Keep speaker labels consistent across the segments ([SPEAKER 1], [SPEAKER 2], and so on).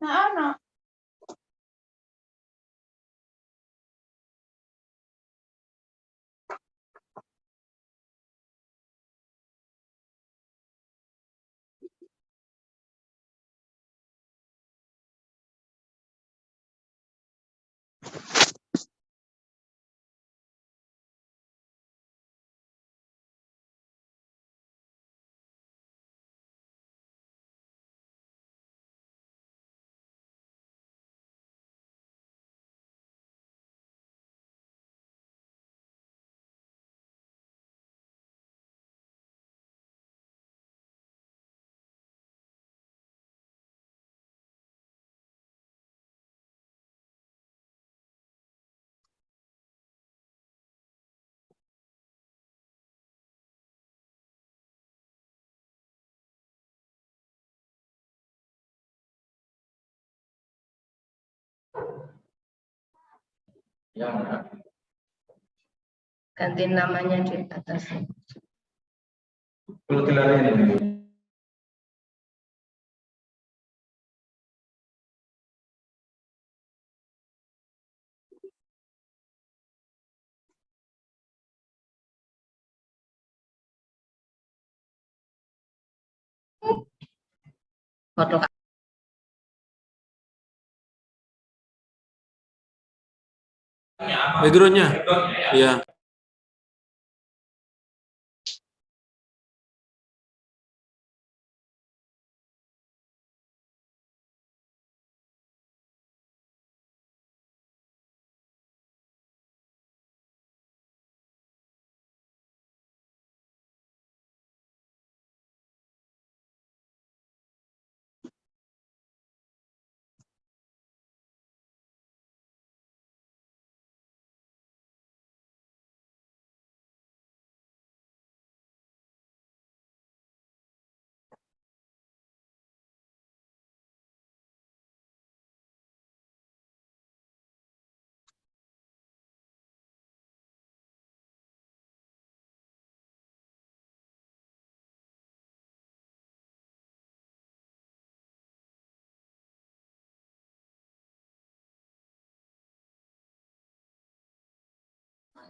[SPEAKER 1] Nah, anak.
[SPEAKER 2] Ganti namanya di atas.
[SPEAKER 3] Kalau tidak ini.
[SPEAKER 2] Foto
[SPEAKER 3] Backgroundnya, iya.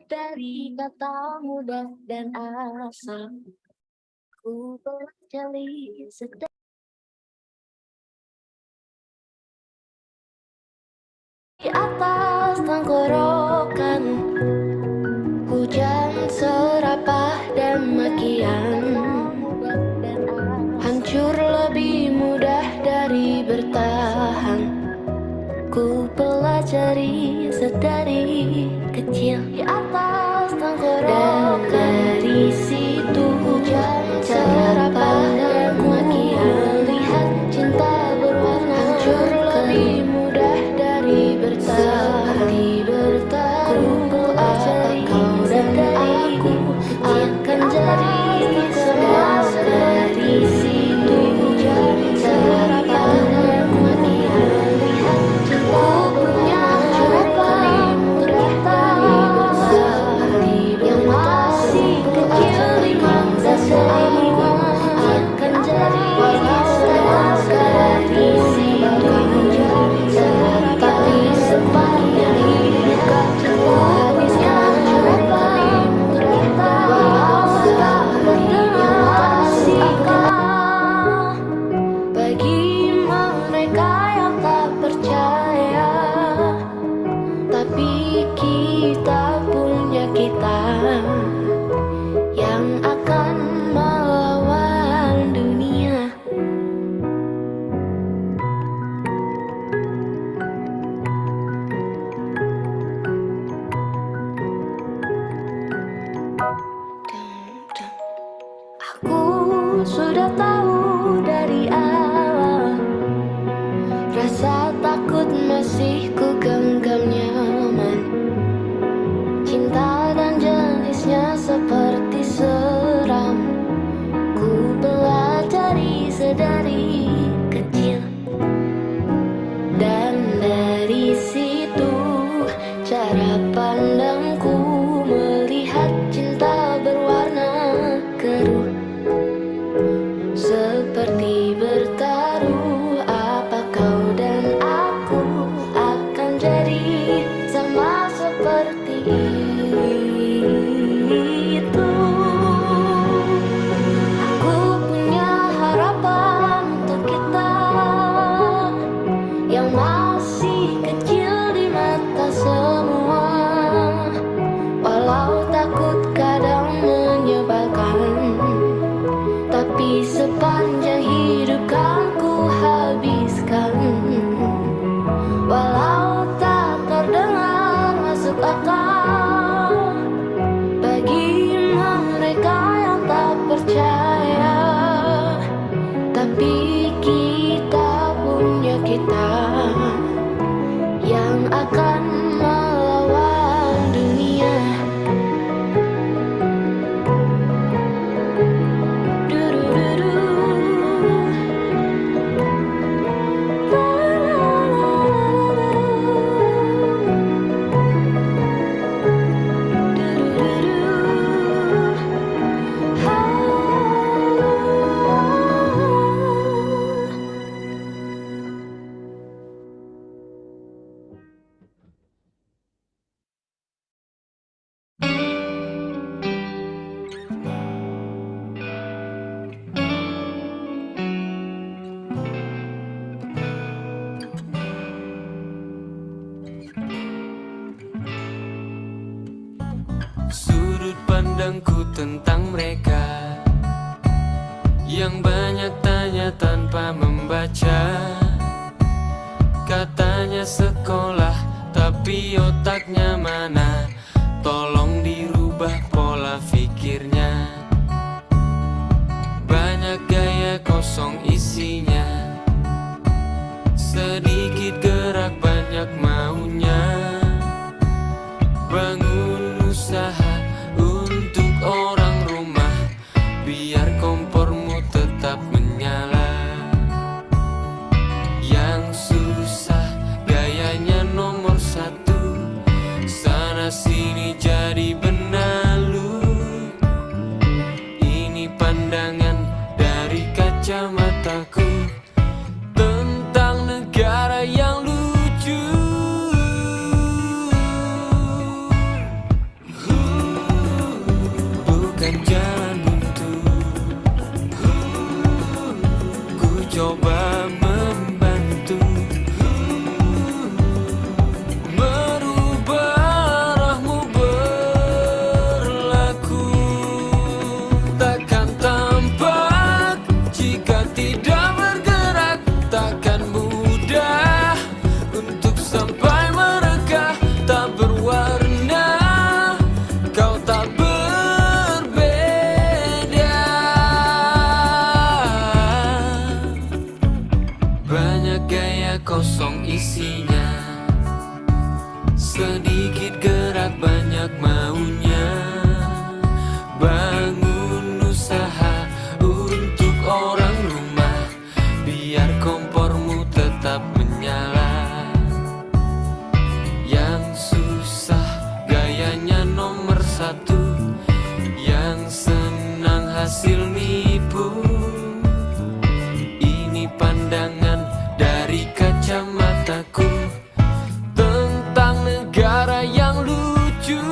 [SPEAKER 4] Dari kata mudah dan asal, ku pelajari sedang di atas tenggorokan, hujan serapah dan makian, hancur lebih mudah dari bertahan. Ku pelajari sedari kecil di atas tenggorokan, dan dari situ hujan serapah dan makian, lihat cinta berwarna hancur lebih mudah dari bertahan. Seperti bertaruh, ku pelajari kau dan aku akan jadi semua. Dari situ hujan serapah dan makian, lihat cinta berwarna hancur lebih mudah dari bertahan. Yang masih kecil di mata aku akan jadi semua. Dari situ hujan serapah dan makian, lihat cinta habiskan lebih mudah dari bertahan. Yang masih bagi mereka yang tak percaya, tapi kita punya kita yang akan melawan dunia. Aku sudah tahu dari awal
[SPEAKER 1] pandangku tentang mereka yang banyak tanya tanpa membaca. Katanya sekolah, tapi otaknya mana? Tolong dirubah pola pikirnya. Banyak gaya kosong isinya, sedikit gerak banyak maunya. Bangun usaha untuk orang rumah, biar kompormu tetap menyala. Yang susah gayanya nomor satu, sana sini jadi benalu. Ini pandangan dari kacamataku tentang negara yang lucu. Bukan jalan buntu, ku coba membantu merubah arahmu berlaku. Takkan tampak jika tidak bergerak, takkan mudah untuk sampai mereka. Tak berwarna, kau tak berbeda. Banyak gaya kosong isinya, sedikit gerak banyak maunya. Bangun usaha untuk orang rumah, biar kompormu tetap menyala. Yang susah gayanya nomor satu, yang senang hasil nipu. Ini pandangan dari kacamataku tentang negara yang lucu.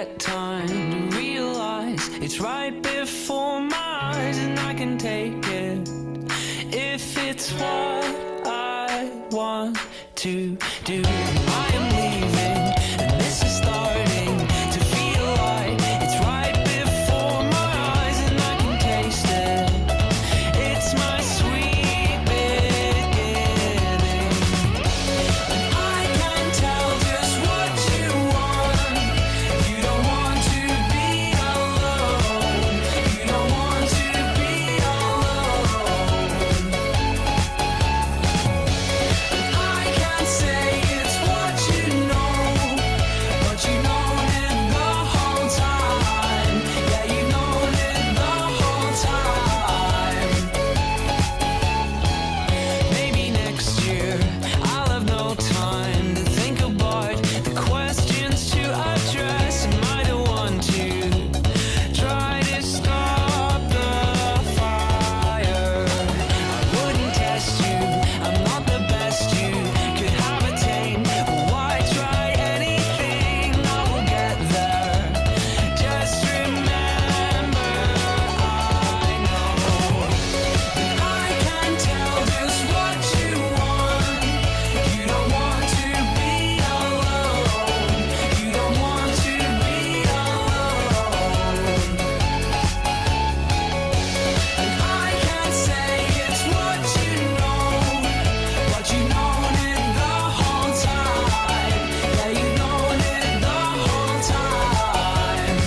[SPEAKER 1] get time to realize it's right before my eyes, and I can take it if it's what I want to do. I am leaving, and this is starting to feel like it's right before my eyes, and I can taste it. It's my sweet beginning. I can tell just what you want. You don't want to be alone. You don't want to be alone. I can say it's what you know, but you known it the whole time. Yeah, you known it the whole time. Maybe next year I'll have no time to think about the questions to address. Am I the one to try to stop the fire? I wouldn't test you, I'm not the best you could have attained. Why try anything? I will get there. Just remember, I know I can tell just what you want. You don't want to be alone. You don't want to be alone. And I can say it's what you know, but you known it the whole time. Yeah, you known it the whole time.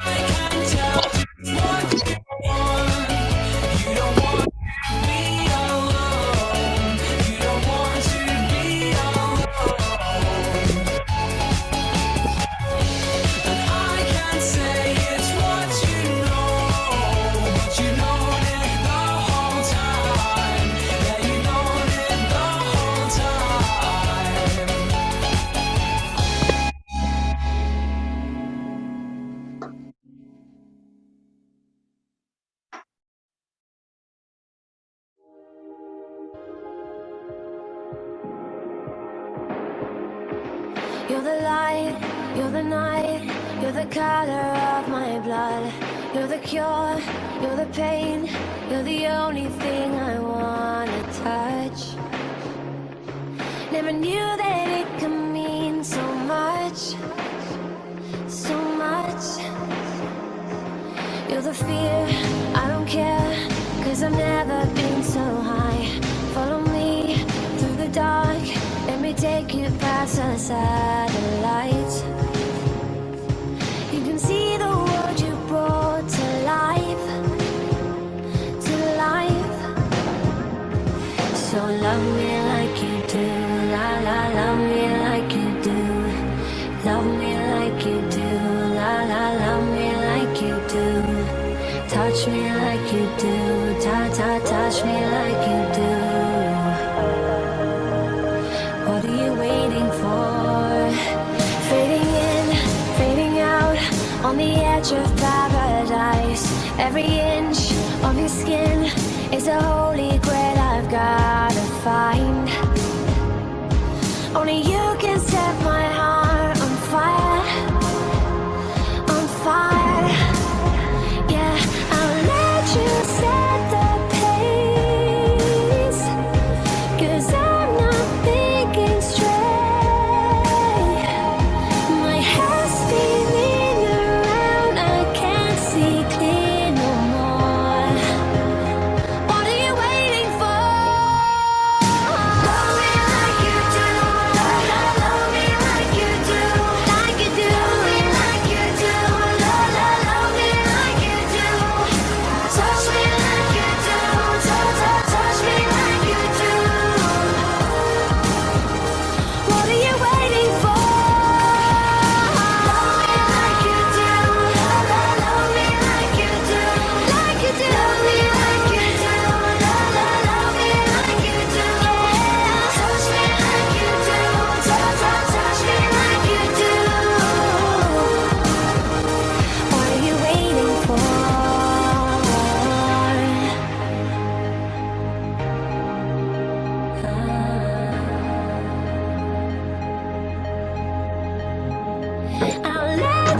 [SPEAKER 1] I can tell what you want. You don't want to be alone. You don't want to be alone. And I can say it's what you know, but you known it the whole time. Yeah, you known it the whole time.
[SPEAKER 4] You're the light, you're the night, you're the color of my blood. You're the cure, you're the pain, you're the only thing I wanna touch. Never knew that it could mean so much, so much. You're the fear, I don't care, 'cause I've never been so high. Follow me through the dark, let me take you past the satellites. You can see the world you brought to life, to life. So love me like you do, la la, love me like you do. Love me like you do, la la, love me like you do. Touch me like you do, touch me like you do. What are you waiting for? Fading in, fading out, on the edge of paradise. Every inch of your skin is a holy grail I've gotta find. Only you can set my heart on fire, on fire. Yeah, I'll let you set the pace, 'cause I'm not thinking straight. My head's spinning around, I can't see clear no more. What are you waiting for? Love me like you do, la la,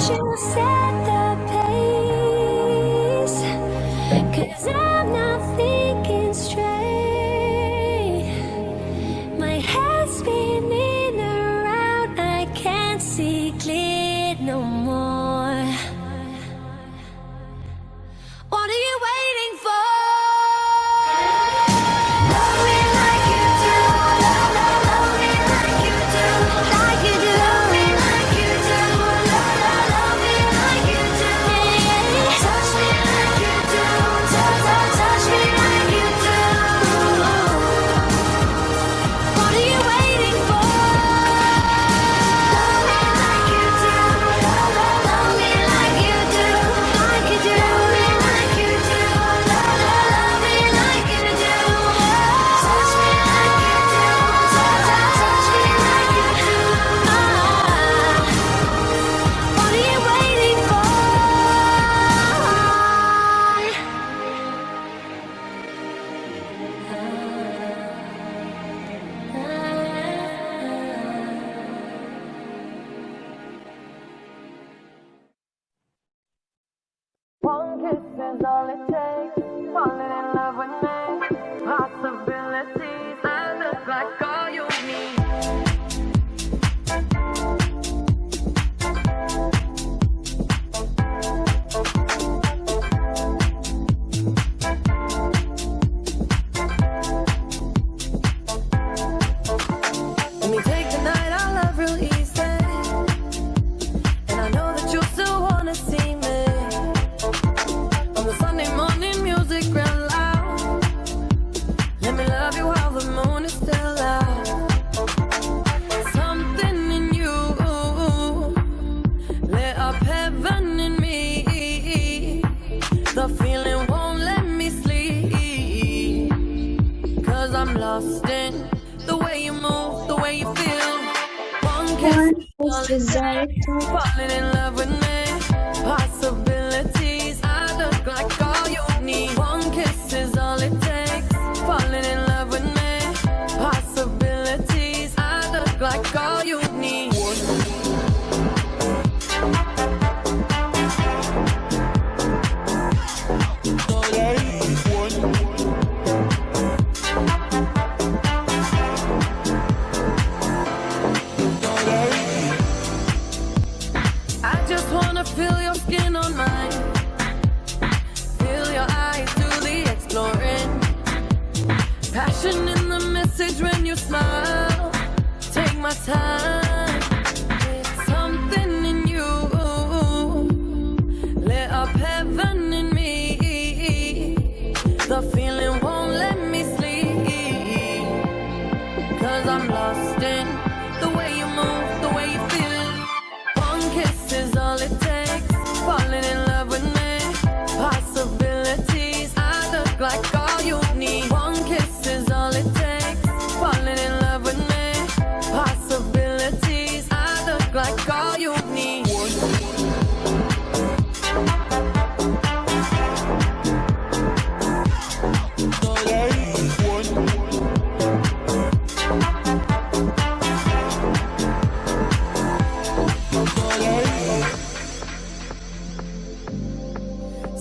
[SPEAKER 4] you set the pace? 'Cause I'm not thinking straight. My head's spinning around, I can't see clear no more. What are you waiting for? Love me like you do, love me like you do, like you do. Love me like you do, love me like you do. Touch me like you do, touch me like you do. What are you waiting for? Love me like you do, love me like you do, like you do. Love me like you do, love me like you do. Touch me like you do, touch me like you do. What are you waiting for?
[SPEAKER 5] One kiss is all it takes. Falling in love with me. Possibilities. I look like all you need. Let me take the night, I love real easy. And I know that you still wanna see me. On the Sunday morning, music real loud. Let me love you while the moon is still out. Something in you lit up heaven in me. The feeling won't let me sleep. 'Cause I'm lost in the way you move, the way you feel. One kiss, falling in love with me. Possibilities, I look like all you need. One kiss is all it takes. Falling in love with me. Possibilities, I look like all you need. I just wanna feel your skin on mine. Feel your eyes do the exploring. Passion in the message when you smile. Take my time. It's something in you lit up heaven in me. The feeling won't let me sleep. 'Cause I'm lost in the way you move, the way you feel. One kiss is all it takes. Falling in love with me. Possibilities, I look like all you need. One kiss is all it takes. Falling in love with me. Possibilities, I look like all you need.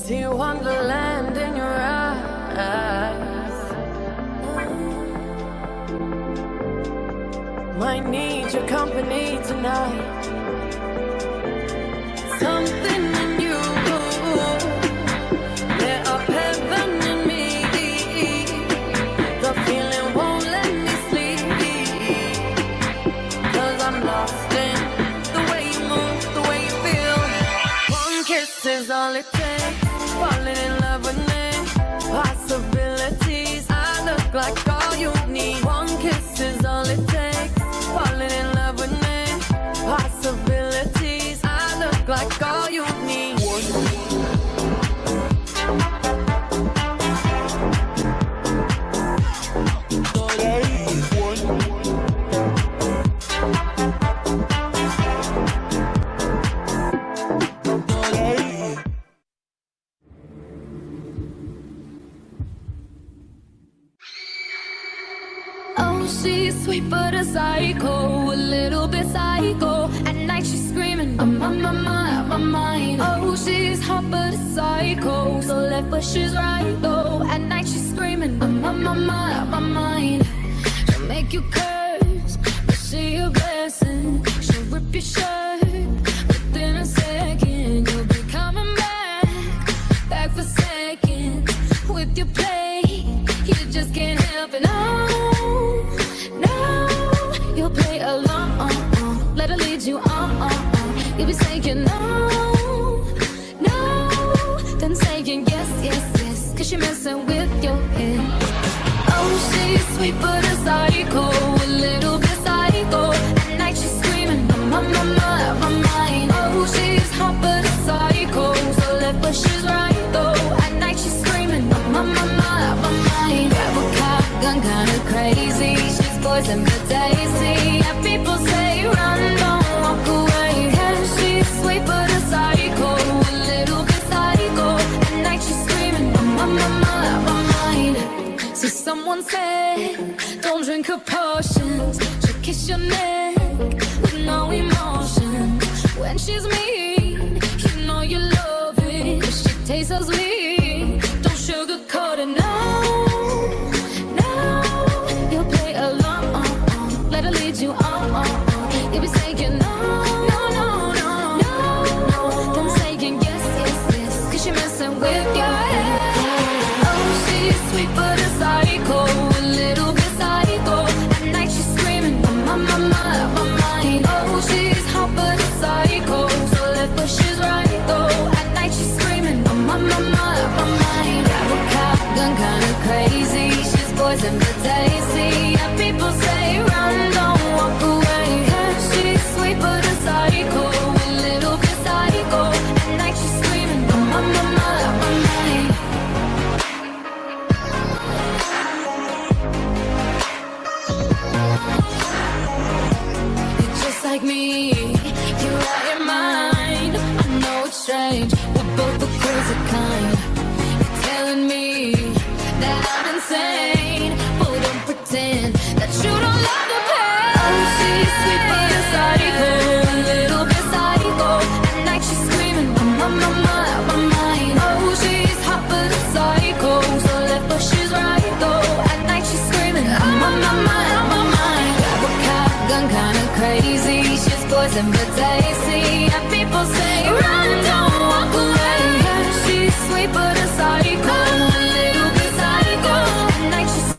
[SPEAKER 5] See wonderland in your eyes. Might need your company tonight. Something in you lit up heaven in me. The feeling won't let me sleep. 'Cause I'm lost in the way you move, the way you feel. One kiss is all it takes. Falling in love with me. Possibilities, I look like all you need. One kiss is all it takes. Falling in love with me. Possibilities, I look like all you need.
[SPEAKER 4] Oh, she's sweet but a psycho, a little bit
[SPEAKER 5] bit psycho. At night she's screaming, I'm on my mind, my mind. Oh, she's hot but a psycho. So left but she's right though. At night she's screaming, I'm on my mind, my mind. She'll make you curse, but she a blessing. She'll rip your shirt within a second. You'll be coming back for seconds with your play. You just can't help it. No, no, you'll play along. Let her lead you on. You'll be saying no, no, then saying yes, yes, yes, 'cause you're messing with your head. Oh, she's sweet but a psycho, a little bit psycho. At night she's screaming, I'm on my mind, my mind. Oh, she's hot but a psycho, so left but she's right though. At night she's screaming, I'm on my mind, my mind. Grab a cop gun, kinda crazy. She's poison but tasty. Yeah, people say run, don't walk away. Yeah, she's sweet but a psycho, a little bit psycho. At night she's screaming, I'm on my mind, my mind. So someone said, don't drink her potions. She'll kiss your neck with no emotion. When she's mean, you know you love it. She tastes so sweet, don't sugarcoat it, no, no. You'll play along, let her lead you on. You'll be saying no, no, no, no, no. Then saying yes, yes, yes, 'cause you're messing with your head. Oh, she's sweet but a psycho, a little bit psycho. At night she's screaming, I'm on my mind, my mind. Oh, she's hot but a psycho, so left but she's right though. At night she's screaming, I'm on my mind, my mind. Grab a cop gun, kinda crazy. She's poison but tasty. Yeah, people say run, don't walk away. Yeah, she's sweet but a psycho, a little bit psycho. At night she's screaming, I'm on my mind, my mind. You're just like me, you're out your mind. I know it's strange, we're both the crazy kind. You're telling me that I'm insane, but don't pretend that you don't love the pain. Oh, she's sweet but a psycho, a little bit psycho. At night she's screaming, I'm on my mind, my mind. Oh, she's hot but a psycho, so left but she's right though. At night she's screaming, I'm on my mind, my mind. Grab a cop gun, kinda crazy. She's poison but tasty. Yeah, people say run, don't walk away. Yeah, she's sweet but a psycho, a little bit psycho. At night she's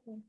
[SPEAKER 6] Ini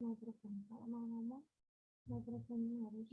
[SPEAKER 6] mikrofon. Kalau mau ngomong, mikrofonnya harus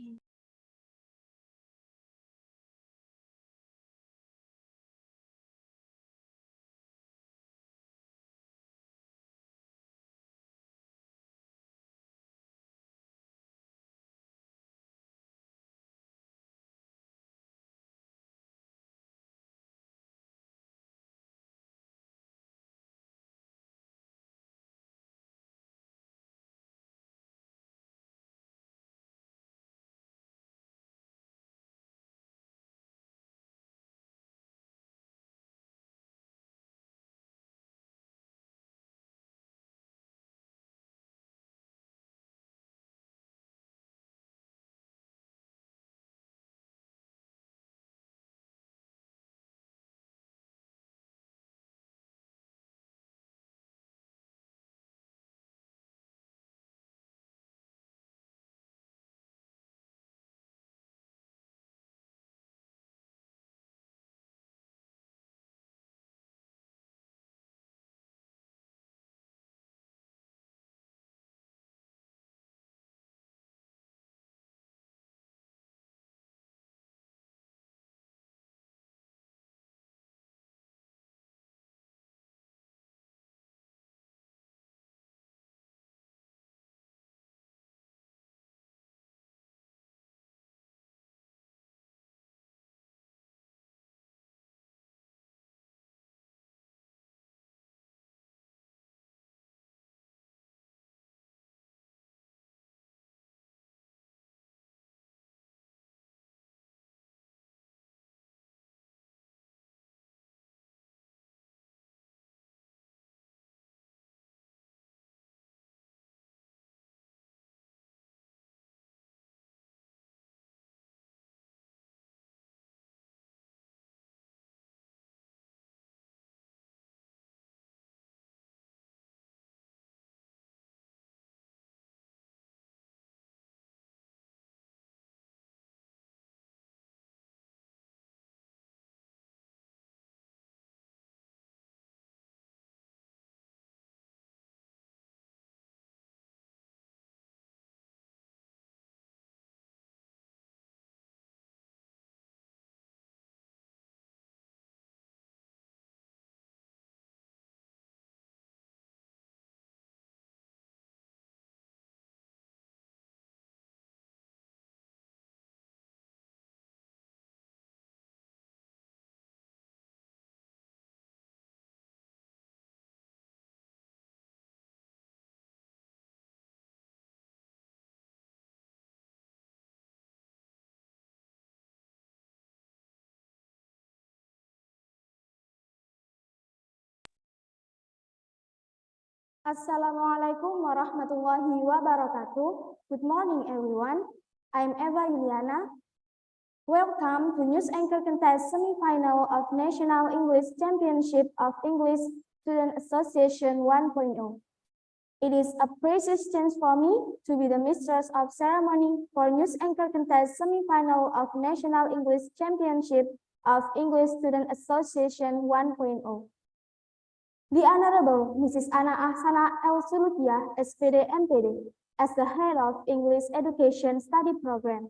[SPEAKER 6] Assalamualaikum warahmatullahi wabarakatuh. Good morning, everyone. I'm Eva Yuliana. Welcome to News Anchor Contest Semi-Final of National English Championship of English Student Association 1.0. It is a precious chance for me to be the mistress of ceremony for News Anchor Contest Semi-Final of National English Championship of English Student Association 1.0. The Honorable Mrs. Ana Ahsana El Sulukia, SPD MPD, as the head of English Education Study Program.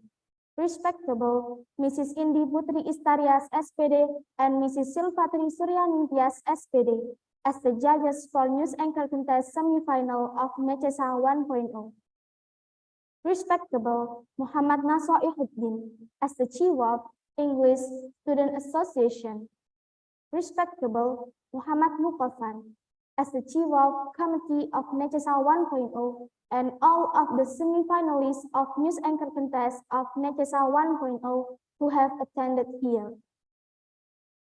[SPEAKER 6] Respectable Mrs. Indi Putri Istarias SPD and Mrs. Silvatri Suryaningtyas SPD as the judges for News Anchor Contest Semi-Final of Necesa 1.0. Respectable Muhammad Naso Ihuddin as the Chief of English Student Association. Respectable Muhammad Mukofan as the Chief of Committee of Necesa 1.0 and all of the semi-finalists of News Anchor Contest of Necesa 1.0 who have attended here.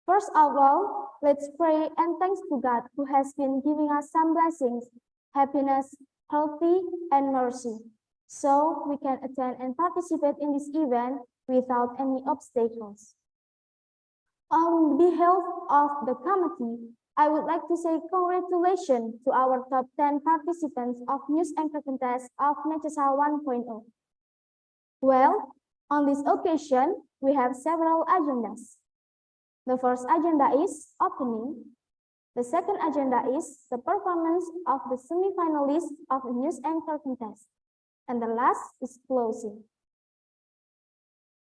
[SPEAKER 6] First of all, let's pray and thanks to God who has been giving us some blessings, happiness, healthy, and mercy, so we can attend and participate in this event without any obstacles. On behalf of the committee, I would like to say congratulations to our top 10 participants of News Anchor Contest of Necesa 1.0. Well, on this occasion, we have several agendas. The first agenda is opening. The second agenda is the performance of the semi-finalists of the News Anchor Contest. And the last is closing.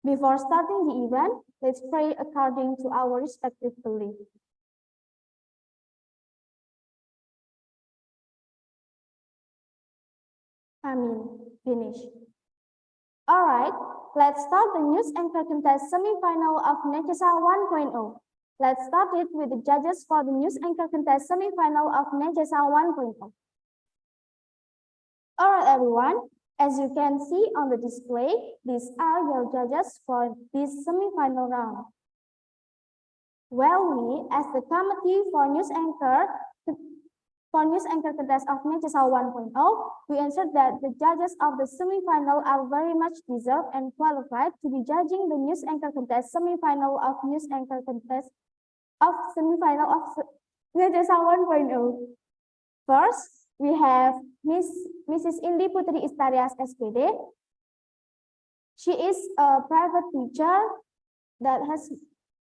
[SPEAKER 6] Before starting the event, let's pray according to our respective belief. Amin. Finish. All right, let's start the News Anchor Contest semi-final of Necesa 1.0. Let's start it with the judges for the News Anchor Contest semi-final of Necesa 1.0. All right, everyone. As you can see on the display, these are your judges for this semi-final round. Well, we, as the committee for News Anchor Contest of Necesa 1.0, we ensure that the judges of the semi-final are very much deserved and qualified to be judging the News Anchor Contest semi-final of News Anchor Contest of semi-final of Necesa 1.0. First, we have Mrs. Indi Putri Istarias SPD. She is a private teacher that has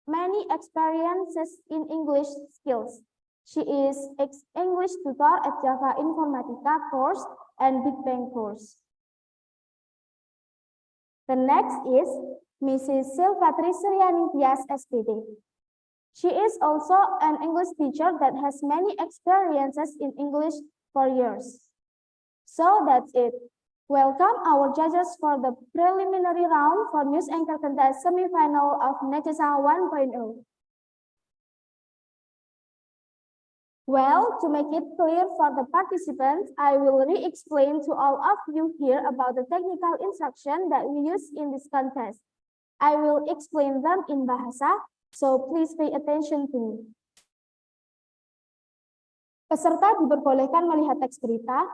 [SPEAKER 6] many experiences in English skills. She is English tutor at Java Informatica course and Big Bang course. The next is Mrs. Silvatri Suryaningtyas SPD. She is also an English teacher that has many experiences in English for years. So that's it. Welcome our judges for the preliminary round for News Anchor Contest semi-final of Necesa 1.0. Well, to make it clear for the participants, I will re-explain to all of you here about the technical instruction that we use in this contest. I will explain them in Bahasa, so please pay attention to me. Peserta diperbolehkan melihat teks berita.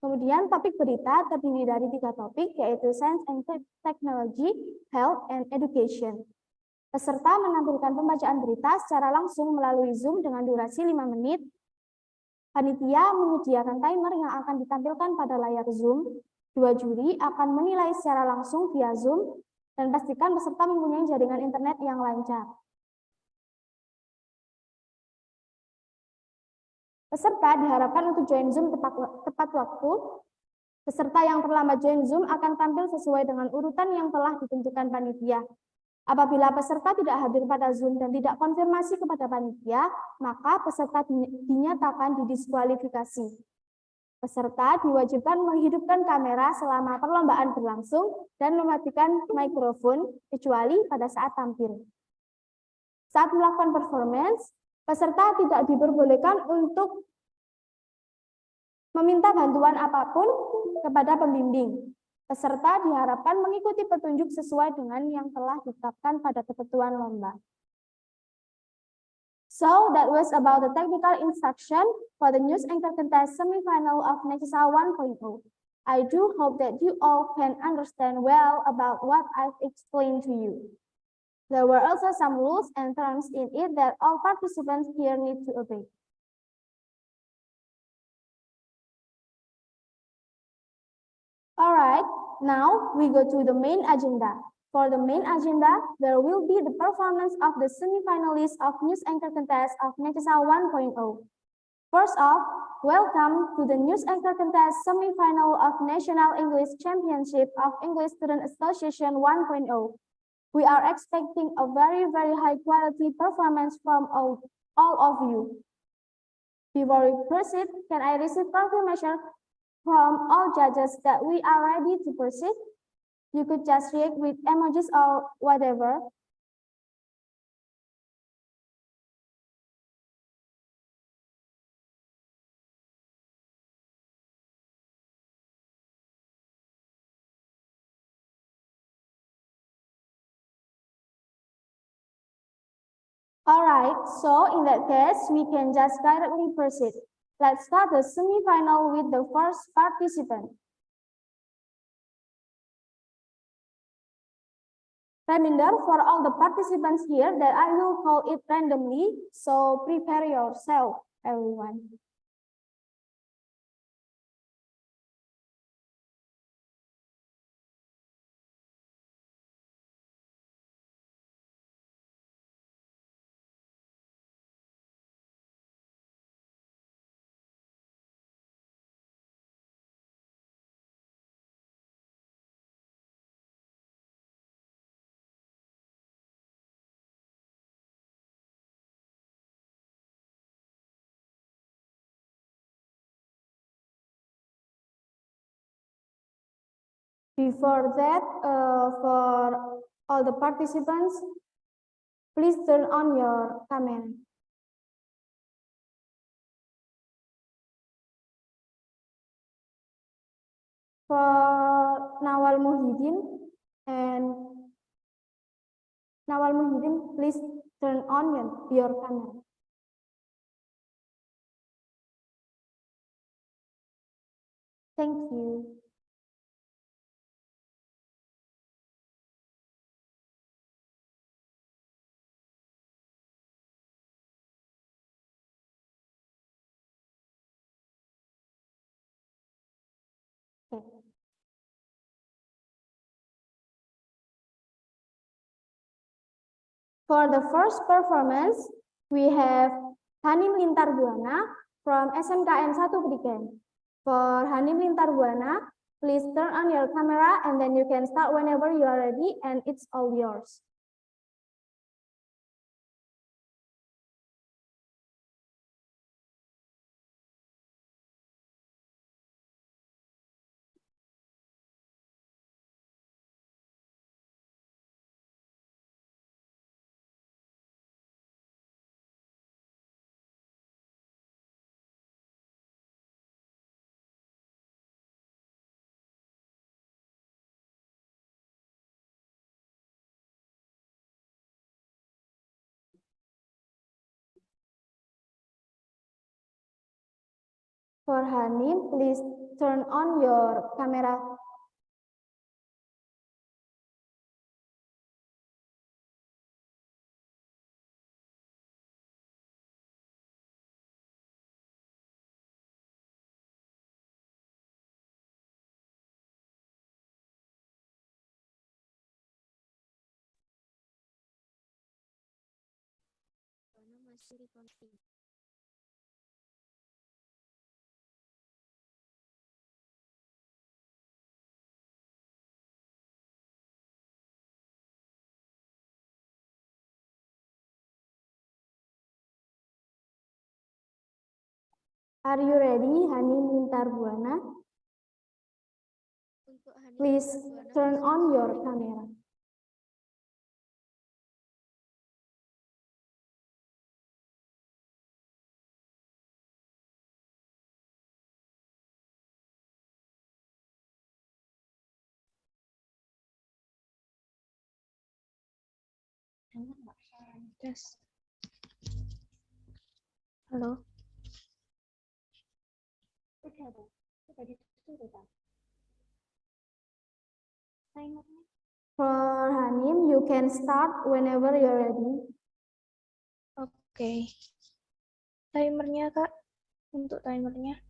[SPEAKER 6] Kemudian topik berita terdiri dari 3 topik, yaitu Science and Technology, Health, and Education. Peserta menampilkan pembacaan berita secara langsung melalui Zoom dengan durasi 5 menit. Panitia menyediakan timer yang akan ditampilkan pada layar Zoom. 2 juri akan menilai secara langsung via Zoom, dan pastikan peserta mempunyai jaringan internet yang lancar. Peserta diharapkan untuk join Zoom tepat waktu. Peserta yang terlambat join Zoom akan tampil sesuai dengan urutan yang telah ditentukan panitia. Apabila peserta tidak hadir pada Zoom dan tidak konfirmasi kepada panitia, maka peserta dinyatakan didiskualifikasi. Peserta diwajibkan menghidupkan kamera selama perlombaan berlangsung dan mematikan mikrofon kecuali pada saat tampil. Saat melakukan performance, peserta tidak diperbolehkan untuk meminta bantuan apapun kepada pembimbing. Peserta diharapkan mengikuti petunjuk sesuai dengan yang telah ditetapkan pada ketentuan lomba. So that was about the technical instruction for the news anchor contest semi-final of Necesa 1.0. I do hope that you all can understand well about what I've explained to you. There were also some rules and terms in it that all participants here need to obey. All right, now we go to the main agenda. For the main agenda, there will be the performance of the semi-finalists of News Anchor Contest of Necesa 1.0. First off, welcome to the News Anchor Contest semi-final of National English Championship of English Student Association 1.0. We are expecting a very high quality performance from all of you. Before we proceed, can I receive confirmation from all judges that we are ready to proceed? You could just react with emojis or whatever. All right, so in that case, we can just directly proceed. Let's start the semi-final with the first participant. Reminder for all the participants here that I will call it randomly, so prepare yourself, everyone. Before that, for all the participants, please turn on your camera. For Nawal Muhyiddin and Nawal Muhyiddin, please turn on your camera. Thank you. Okay. For the first performance, we have Hanim Lintar Buana from SMKN 1 Priken. For Hanim Lintar Buana, please turn on your camera and then you can start whenever you are ready and it's all yours. For Hanim, please turn on your camera. Are you ready, Hanim Lintar Buana? Please turn on your camera.
[SPEAKER 7] Tes. Halo.
[SPEAKER 6] For Hanim, you can start whenever you're ready.
[SPEAKER 7] Oke. Timernya, Kak. Untuk timernya.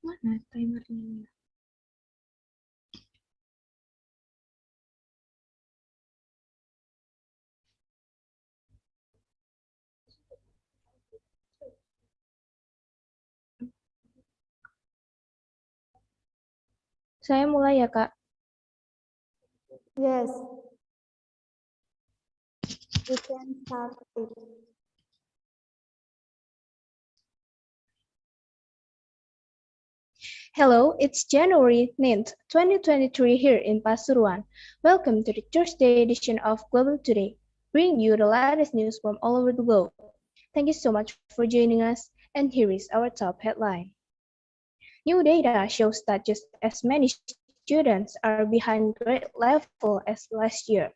[SPEAKER 7] Mana timernya? Saya mulai ya, Kak.
[SPEAKER 6] Yes. You can start it.
[SPEAKER 7] Hello, it's January 9th, 2023 here in Pasuruan. Welcome to the Thursday edition of Global Today, bringing you the latest news from all over the globe. Thank you so much for joining us, and here is our top headline. New data shows that just as many students are behind grade level as last year.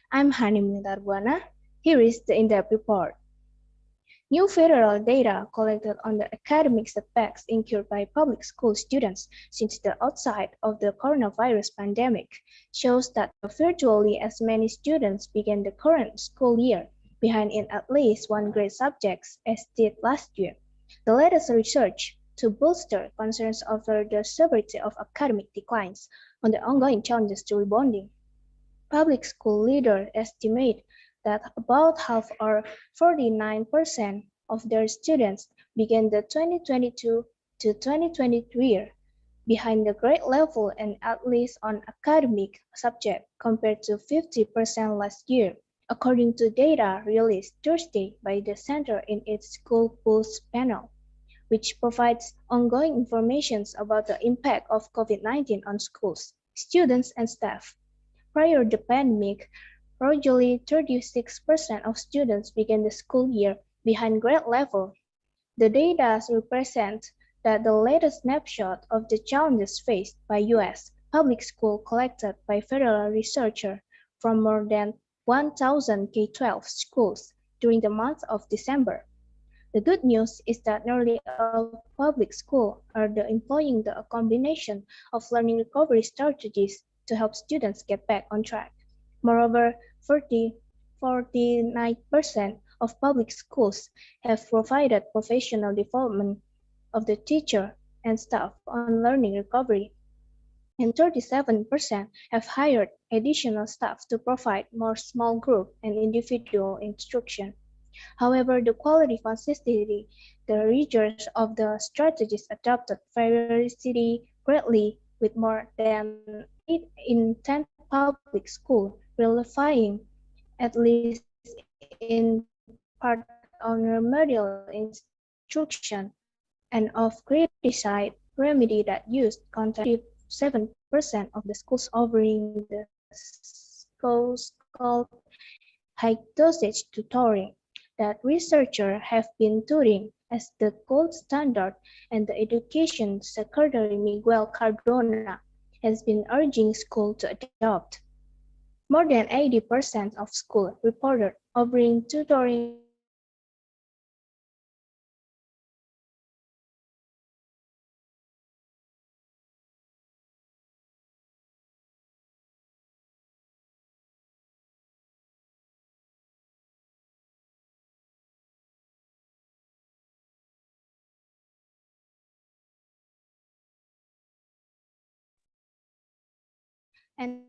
[SPEAKER 7] I'm Hani Darbuana. Here is the in-depth report. New federal data collected on the academic setbacks incurred by public school students since the outset of the coronavirus pandemic shows that virtually as many students began the current school year behind in at least one grade subjects as did last year. The latest research to bolster concerns over the severity of academic declines on the ongoing challenges to rebounding. Public school leaders estimate that about half or 49% of their students began the 2022 to 2023 year behind the grade level and at least on academic subject compared to 50% last year, according to data released Thursday by the center in its School Pulse panel, which provides ongoing information about the impact of COVID-19 on schools, students, and staff. Prior to the pandemic, roughly 36% of students began the school year behind grade level. The data represents that the latest snapshot of the challenges faced by U.S. public schools collected by federal researchers from more than 1,000 K-12 schools during the month of December. The good news is that nearly all public schools are employing a combination of learning recovery strategies to help students get back on track. Moreover, 49% of public schools have provided professional development of the teacher and staff on learning recovery, and 37% have hired additional staff to provide more small group and individual instruction. However, the quality consistency, the rigors of the strategies adopted vary greatly, with more than 8 in 10 public schools relying at least in part on remedial instruction and of criticized remedy that used content. 37% of the schools offering the course called high-dosage tutoring that researchers have been touting as the gold standard, and the Education Secretary Miguel Cardona has been urging schools to adopt. More than 80% of schools reported offering tutoring programs that include high-dosage tutoring, and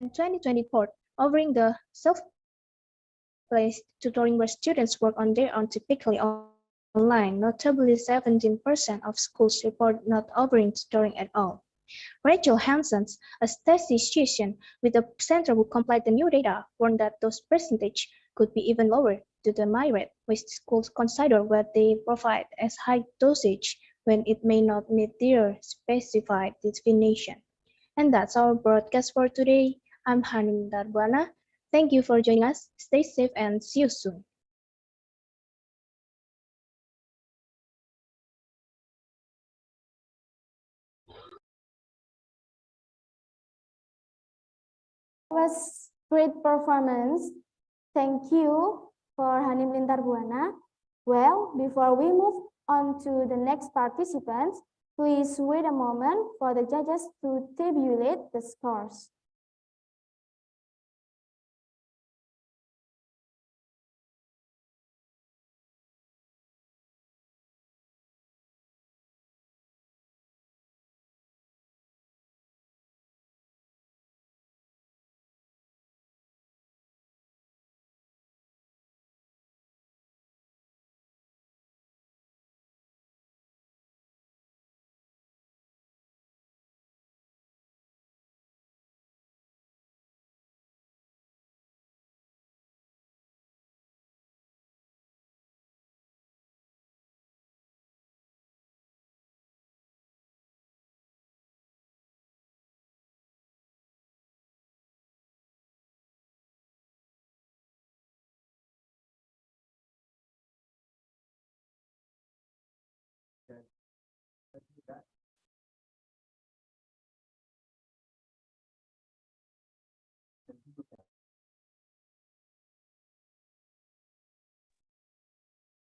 [SPEAKER 7] 2024 offering the self-paced tutoring where students work on their own, typically online. Notably, 17% of schools report not offering tutoring at all. Rachel Hansen, a statistician with the center who compiled the new data, warned that those percentages could be even lower due to myriad ways schools consider what they provide as high dosage when it may not meet their specified definition. And that's our broadcast for today. I'm Hanim Darbuana. Thank you for joining us. Stay safe and see you soon.
[SPEAKER 6] was great performance. Thank you for Hanim Lintar Buana. Well, before we move on to the next participants, please wait a moment for the judges to tabulate the scores.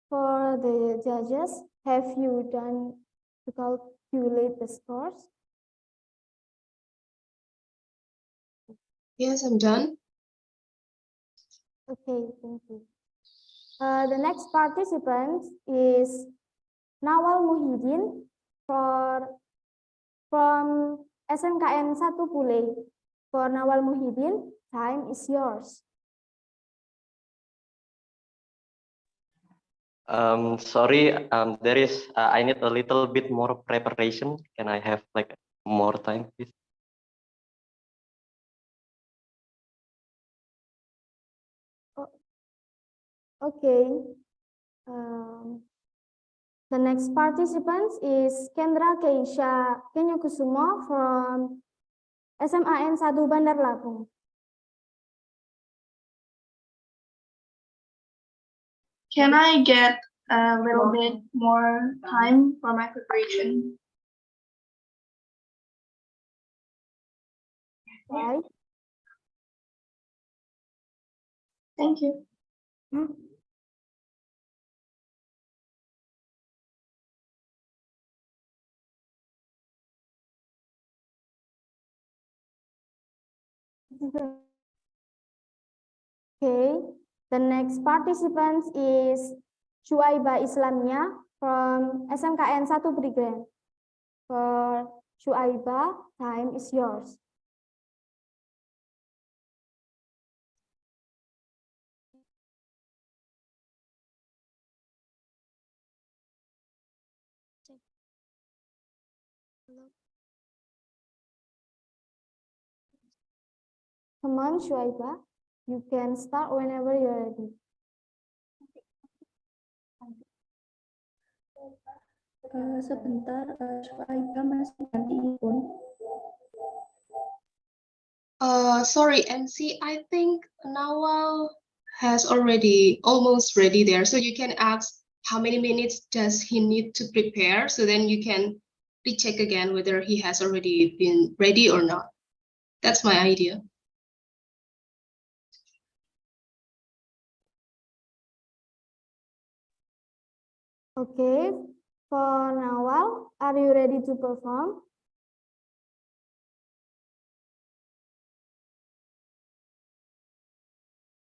[SPEAKER 6] For the judges, have you done to calculate the scores?
[SPEAKER 8] Yes, I'm done.
[SPEAKER 6] Okay, thank you. The next participant is Nawal Muhyiddin from SMKN 1 Pule. For Nawal Muhyiddin, time is yours.
[SPEAKER 9] Sorry, there is, I need a little bit more preparation. Can I have like more time, please?
[SPEAKER 6] Okay. The next participant is Kendra Keisha Kenyokusumo from SMAN 1 Bandar Lampung.
[SPEAKER 10] Can I get a little bit more time for my preparation?
[SPEAKER 6] Right?
[SPEAKER 10] Thank you.
[SPEAKER 6] Okay, the next participant is Shuaiba Islamia from SMKN 1 Brigren. For Shuaiba, time is yours. Come on, Shuaiba. You can start whenever you're ready.
[SPEAKER 11] Sebentar, Shuaiba masih ganti phone.
[SPEAKER 8] Sorry, MC. I think Nawal has already almost ready there. So you can ask how many minutes does he need to prepare? So then you can recheck again whether he has already been ready or not. That's my idea.
[SPEAKER 6] Okay, for Nawal, are you ready to perform?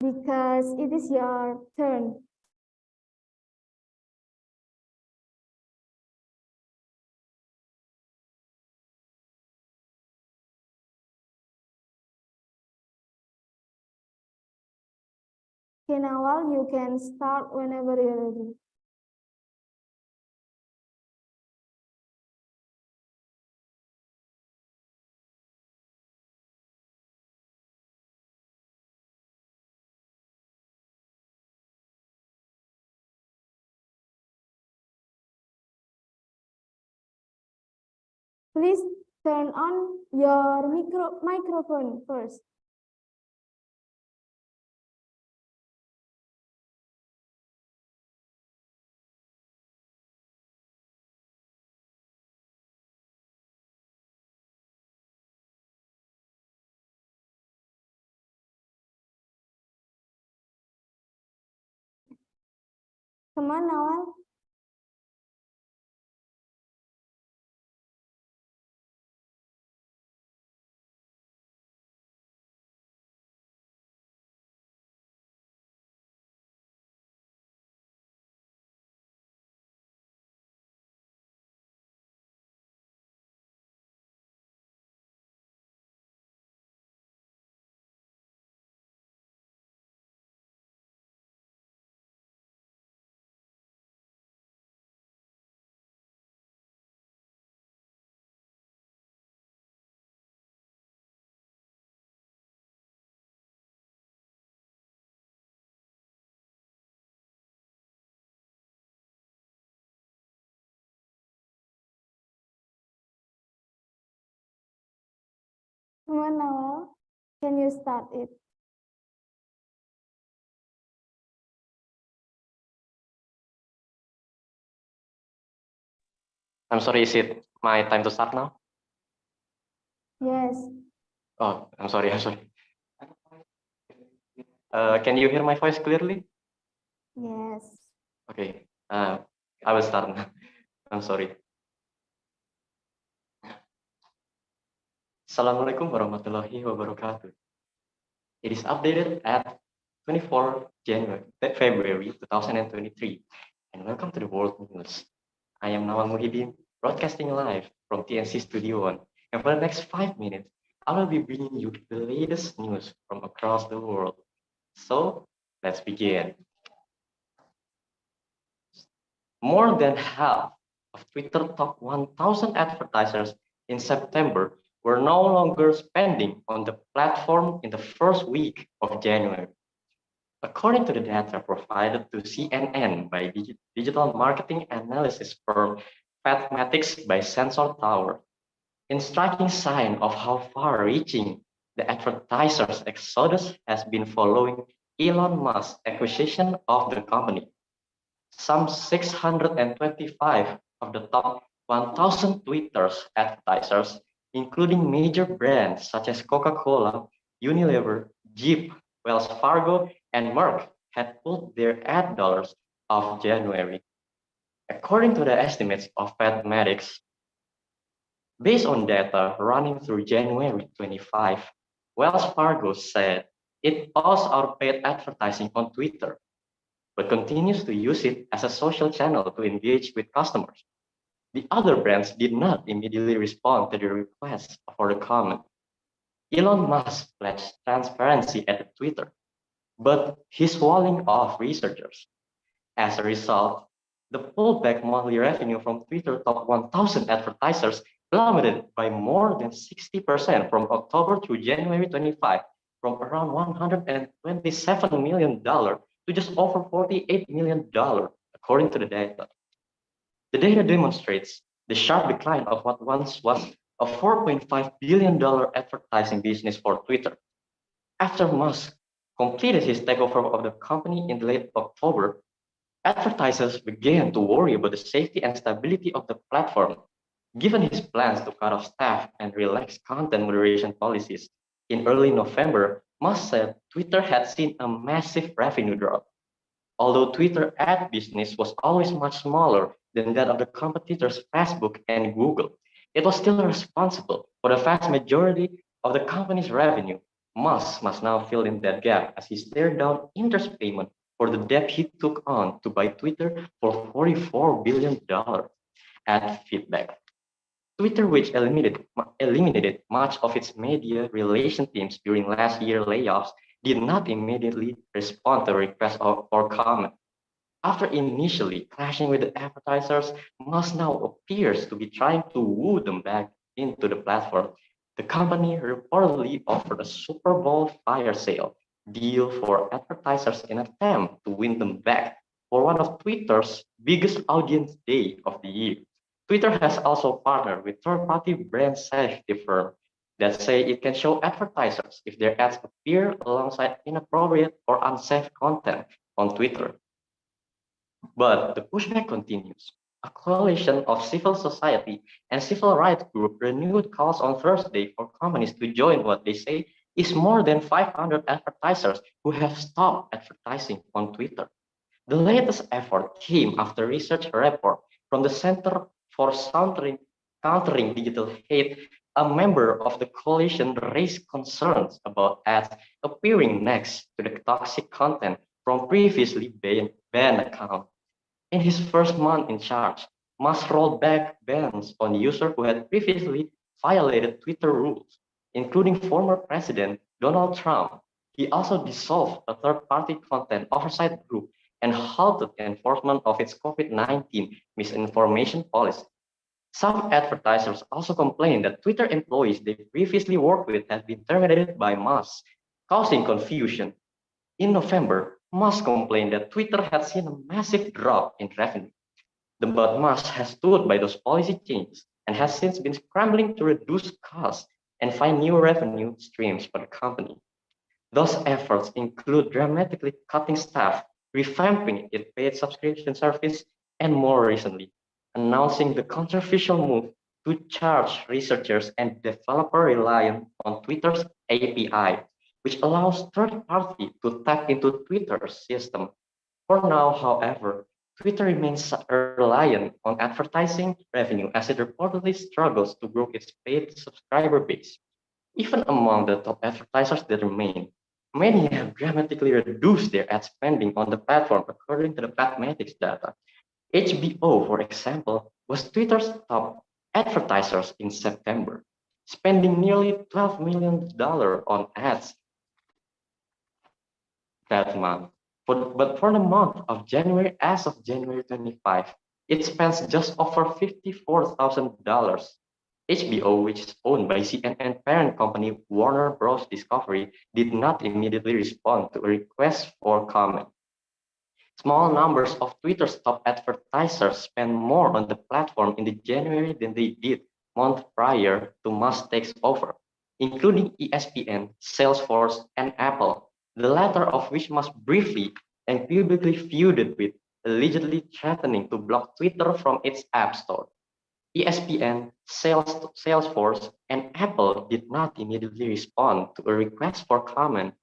[SPEAKER 6] Because it is your turn. Okay, Nawal, you can start whenever you're ready. Please turn on your microphone first. Come on, Nawal. Come on, Nawal. Can you start it?
[SPEAKER 9] I'm sorry, is it my time to start now?
[SPEAKER 6] Yes.
[SPEAKER 9] Oh, I'm sorry, I'm sorry. Can you hear my voice clearly?
[SPEAKER 6] Yes.
[SPEAKER 9] Okay, I will start now. I'm sorry. Assalamualaikum warahmatullahi wabarakatuh. It is updated at 24 February 2023, and welcome to the World News. I am Nawal Muhyiddin, broadcasting live from TNC Studio 1, and for the next 5 minutes, I will be bringing you the latest news from across the world. So, let's begin. More than half of Twitter top 1,000 advertisers in September were no longer spending on the platform in the first week of January. According to the data provided to CNN by digital marketing analysis firm Mathematics by Sensor Tower, in striking sign of how far-reaching the advertisers' exodus has been following Elon Musk's acquisition of the company. Some 625 of the top 1,000 Twitter's advertisers, including major brands such as Coca-Cola, Unilever, Jeep, Wells Fargo, and Merck, had pulled their ad dollars of January. According to the estimates of Mathematics, based on data running through January 25, Wells Fargo said it paused our paid advertising on Twitter, but continues to use it as a social channel to engage with customers. The other brands did not immediately respond to the request for the comment. Elon Musk pledged transparency at Twitter, but he's walling off researchers. As a result, the pullback monthly revenue from Twitter top 1,000 advertisers plummeted by more than 60% from October through January 25, from around $127 million to just over $48 million, according to the data. The data demonstrates the sharp decline of what once was a $4.5 billion advertising business for Twitter. After Musk completed his takeover of the company in late October, advertisers began to worry about the safety and stability of the platform. Given his plans to cut off staff and relax content moderation policies, in early November, Musk said Twitter had seen a massive revenue drop. Although Twitter ad business was always much smaller than that of the competitors Facebook and Google, it was still responsible for the vast majority of the company's revenue. Musk must now fill in that gap as he stared down interest payment for the debt he took on to buy Twitter for $44 billion. Ad feedback. Twitter, which eliminated much of its media relation teams during last year's layoffs, did not immediately respond to requests for comment. After initially clashing with the advertisers, Musk now appears to be trying to woo them back into the platform. The company reportedly offered a Super Bowl fire sale deal for advertisers in an attempt to win them back for one of Twitter's biggest audience day of the year. Twitter has also partnered with third-party brand safety firm that say it can show advertisers if their ads appear alongside inappropriate or unsafe content on Twitter. But the pushback continues. A coalition of civil society and civil rights groups renewed calls on Thursday for companies to join what they say is more than 500 advertisers who have stopped advertising on Twitter. The latest effort came after research report from the Center for Countering Digital Hate. A member of the coalition raised concerns about ads appearing next to the toxic content from previously banned accounts. In his first month in charge, Musk rolled back bans on users who had previously violated Twitter rules, including former President Donald Trump. He also dissolved a third-party content oversight group and halted enforcement of its COVID-19 misinformation policy. Some advertisers also complained that Twitter employees they previously worked with had been terminated by Musk, causing confusion. In November, Musk complained that Twitter had seen a massive drop in revenue. But Musk has stood by those policy changes and has since been scrambling to reduce costs and find new revenue streams for the company. Those efforts include dramatically cutting staff, revamping its paid subscription service, and more recently, announcing the controversial move to charge researchers and developers reliant on Twitter's API, which allows third parties to tap into Twitter's system. For now, however, Twitter remains reliant on advertising revenue as it reportedly struggles to grow its paid subscriber base. Even among the top advertisers that remain, many have dramatically reduced their ad spending on the platform according to the Pathmatics data. HBO, for example, was Twitter's top advertisers in September, spending nearly $12 million on ads that month. But for the month of January, as of January 25, it spends just over $54,000. HBO, which is owned by CNN parent company Warner Bros. Discovery, did not immediately respond to a request for comment. Small numbers of Twitter's top advertisers spend more on the platform in the January than they did month prior to Musk takes over, including ESPN, Salesforce, and Apple, the latter of which Musk briefly and publicly feuded with, allegedly threatening to block Twitter from its App Store. ESPN, Salesforce, and Apple did not immediately respond to a request for comment.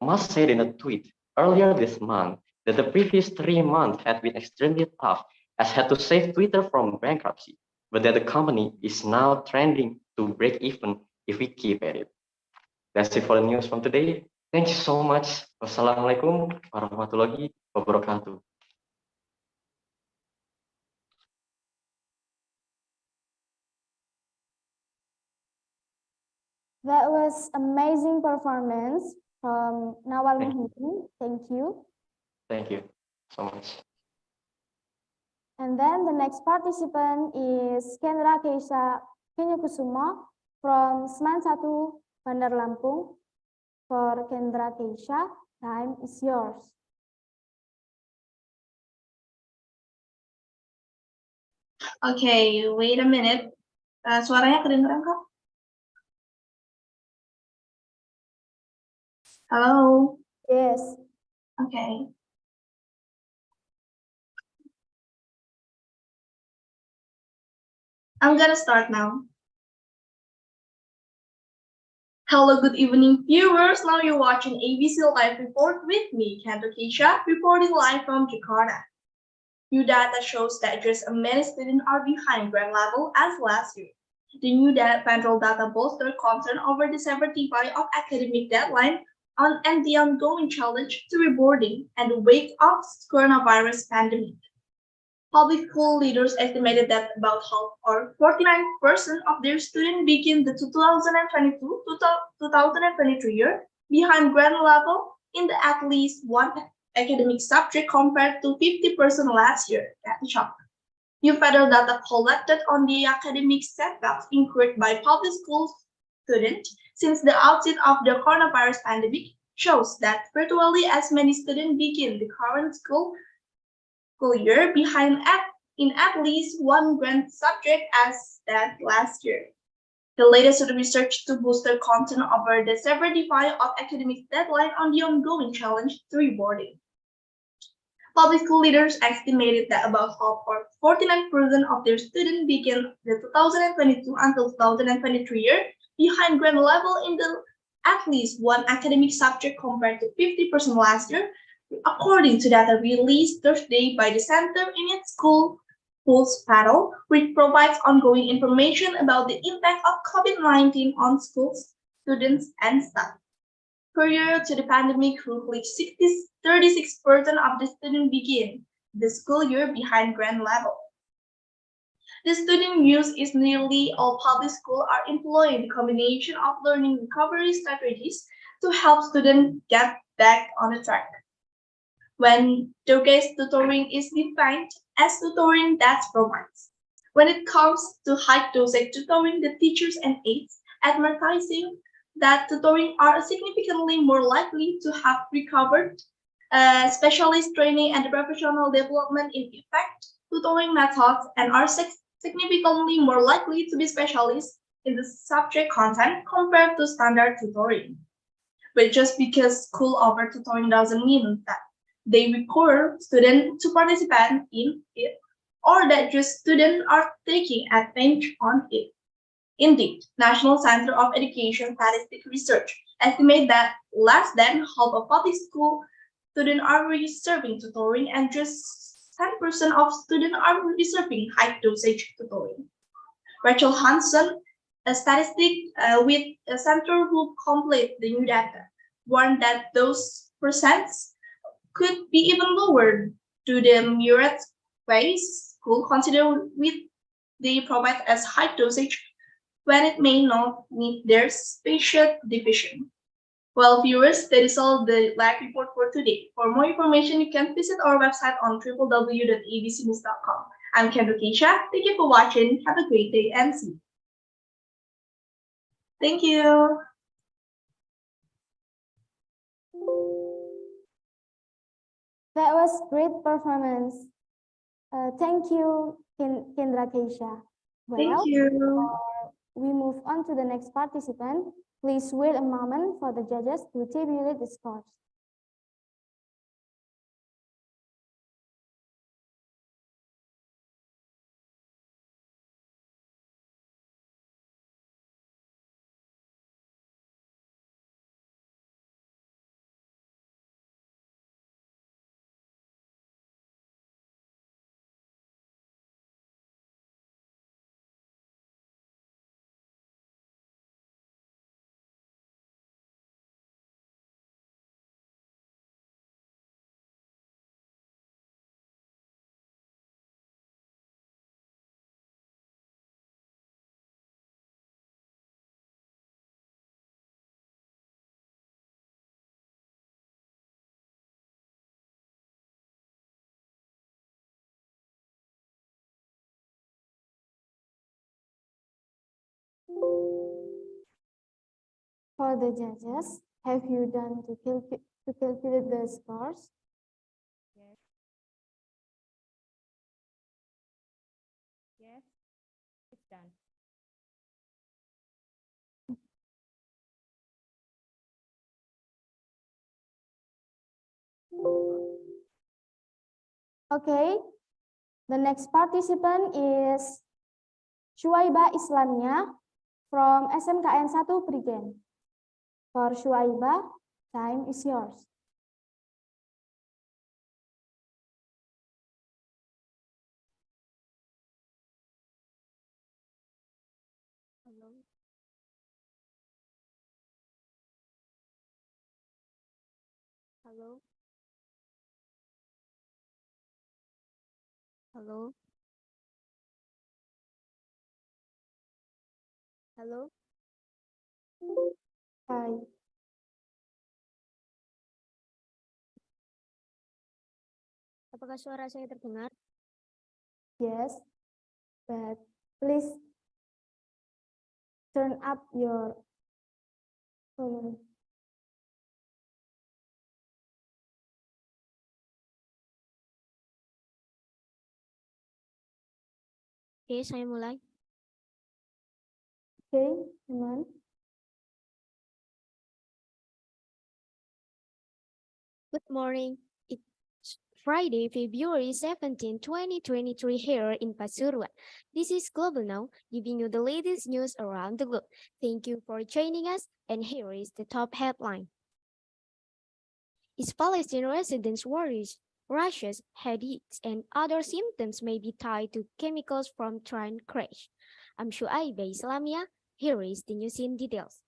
[SPEAKER 9] Musk said in a tweet earlier this month that the previous 3 months had been extremely tough as had to save Twitter from bankruptcy, but that the company is now trending to break even if we keep at it. That's it for the news from today. Thank you so much. Wassalamualaikum warahmatullahi wabarakatuh.
[SPEAKER 6] That was amazing performance from Nawal
[SPEAKER 9] Thank
[SPEAKER 6] Muhyiddin. Thank you.
[SPEAKER 9] Thank you so much.
[SPEAKER 6] And then the next participant is Kendra Keisha Kenyokusuma from Seman 1 Bandar Lampung. For Kendra Keisha, time is yours.
[SPEAKER 10] Okay, wait a minute. Suaranya kedengeran kok? Hello?
[SPEAKER 6] Yes.
[SPEAKER 10] Okay. I'm gonna start now. Hello, good evening, viewers. Now you're watching ABC Live Report with me, Kendra Keisha, reporting live from Jakarta. New data shows that just as many students are behind grade level as last year. The new federal data bolstered concern over the severity of academic deadline and the ongoing challenge to reboarding and the wake of coronavirus pandemic. Public school leaders estimated that about half or 49% of their students begin the 2022-2023 year behind grade level in the at least one academic subject compared to 50% last year. That's a shock. New federal data collected on the academic setbacks incurred by public school students since the outset of the coronavirus pandemic shows that virtually as many students begin the current school year behind in at least one grade subject as that last year. The latest research to boost their content over the severity of academic deadline on the ongoing challenge to reboarding. Public school leaders estimated that about half or 49% of their students begin the 2022 until 2023 year behind grade level in the at least one academic subject compared to 50% last year, According to data released Thursday by the Center in its School Pulse Panel, which provides ongoing information about the impact of COVID-19 on schools, students, and staff. Prior to the pandemic, roughly 36% of the students begin the school year behind grade level. The student use is nearly all public schools are employing the combination of learning recovery strategies to help students get back on the track. When showcase tutoring is defined as tutoring that provides. When it comes to high dosage tutoring, the teachers and aides advertising that tutoring are significantly more likely to have recovered specialist training and professional development in effect tutoring methods and are significantly more likely to be specialists in the subject content compared to standard tutoring. But just because school offer tutoring doesn't mean that they require students to participate in it, or that just students are taking advantage on it. Indeed, National Center of Education Statistic Research estimate that less than half of public school students are receiving tutoring and just 10% of students are receiving high dosage tutoring. Rachel Hansen, a statistic with a center who complete the new data, warned that those percents could be even lower to the myriad ways school consider with they provide as high dosage when it may not meet their spatial division. Well, viewers, that is all the live report for today. For more information, you can visit our website on www.abcnews.com. I'm Kendra Keisha. Thank you for watching. Have a great day and see you. Thank you.
[SPEAKER 6] That was great performance. Thank you, Kendra Keisha.
[SPEAKER 10] Thank you.
[SPEAKER 6] We move on to the next participant. Please wait a moment for the judges to tabulate the scores. For the judges, have you done to calculate the scores?
[SPEAKER 7] Yes. Yes, it's done.
[SPEAKER 6] Okay, the next participant is Shuaiba Islamia from SMKN 1 Prigen. For Shuaiba, time is yours.
[SPEAKER 7] Hello. Hello. Hello. Hello.
[SPEAKER 6] Hi.
[SPEAKER 7] Apakah suara saya terdengar?
[SPEAKER 6] Yes, but please turn up your volume.
[SPEAKER 7] Oke, saya mulai.
[SPEAKER 6] Okay, teman.
[SPEAKER 7] Good morning. It's Friday, February 17, 2023 here in Pasuruan. This is Global Now, giving you the latest news around the globe. Thank you for joining us, and here is the top headline.
[SPEAKER 6] East Palestine residents worries rashes, headaches, and other symptoms may be tied to chemicals from train crash. I'm Shuaiba Islamia. Here is the news in details.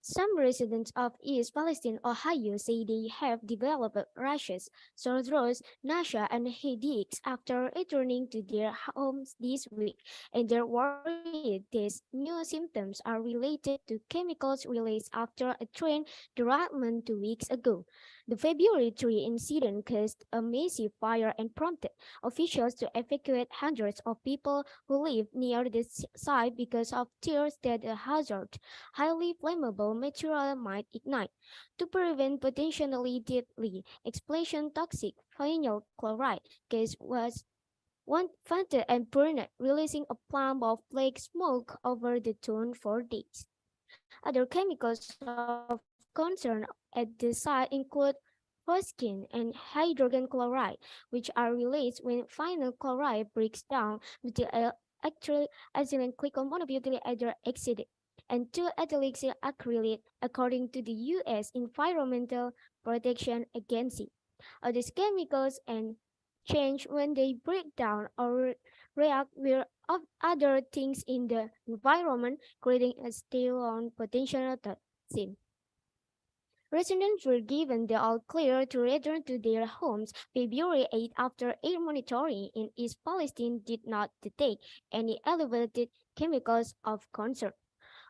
[SPEAKER 6] Some residents of East Palestine, Ohio say they have developed rashes, sore throats, nausea, and headaches after returning to their homes this week, and they're worried these new symptoms are related to chemicals released after a train derailment 2 weeks ago. The February 3 incident caused a massive fire and prompted officials to evacuate hundreds of people who live near the site because of fears that a hazard highly flammable material might ignite. To prevent potentially deadly explosion, toxic vinyl chloride gas was one vented and burned, releasing a plume of black smoke over the town for days. Other chemicals of concern at the site include phosgene and hydrogen chloride, which are released when vinyl chloride breaks down butyl ethylene glycol monobutyl ether oxide and 2-ethyl acrylate, according to the U.S. Environmental Protection Agency. These chemicals and change when they break down or react with other things in the environment, creating a still on potential toxin. Residents were given the all clear to return to their homes February 8 after air monitoring in East Palestine did not detect any elevated chemicals of concern.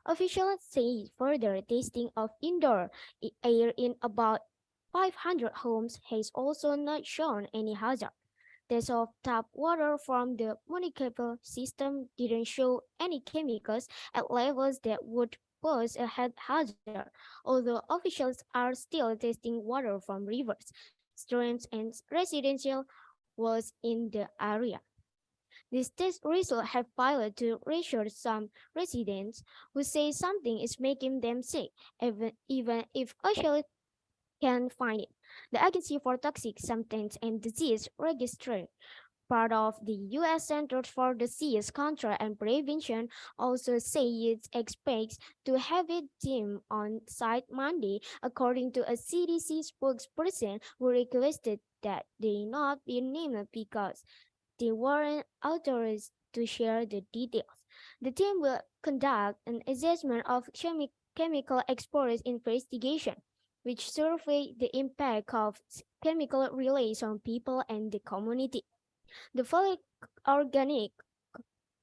[SPEAKER 6] Officials say further testing of indoor air in about 500 homes has also not shown any hazard. Tests of tap water from the municipal system didn't show any chemicals at levels that would pose a health hazard, although officials are still testing water from rivers, streams, and residential wells in the area. These test results have pilot to reassure some residents who say something is making them sick, even if officials can find it. The Agency for Toxic Substances and Disease Registry, part of the U.S. Centers for Disease Control and Prevention, also says it expects to have a team on site Monday, according to a CDC spokesperson who requested that they not be named because they weren't authorized to share the details. The team will conduct an assessment of chemical exposure investigation, which survey the impact of chemical release on people and the community. The fully organic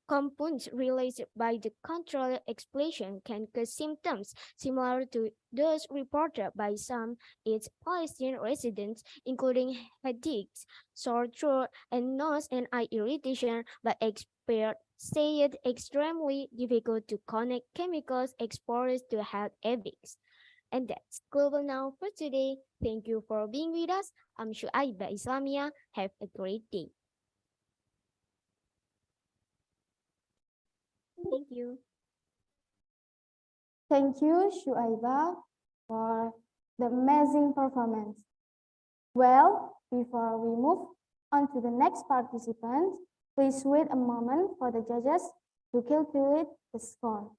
[SPEAKER 6] compounds released by the controlled explosion can cause symptoms similar to those reported by some East Palestine residents, including headaches, sore throat, and nose and eye irritation, but experts say it extremely difficult to connect chemicals exposed to health effects. And that's Global Now for today. Thank you for being with us. I'm Shuaiba Islamia. Have a great day. Thank you.
[SPEAKER 7] Thank you, Shuaiba, for the amazing performance. Well, before we move on to the next participant, please wait a moment for the judges to calculate the score.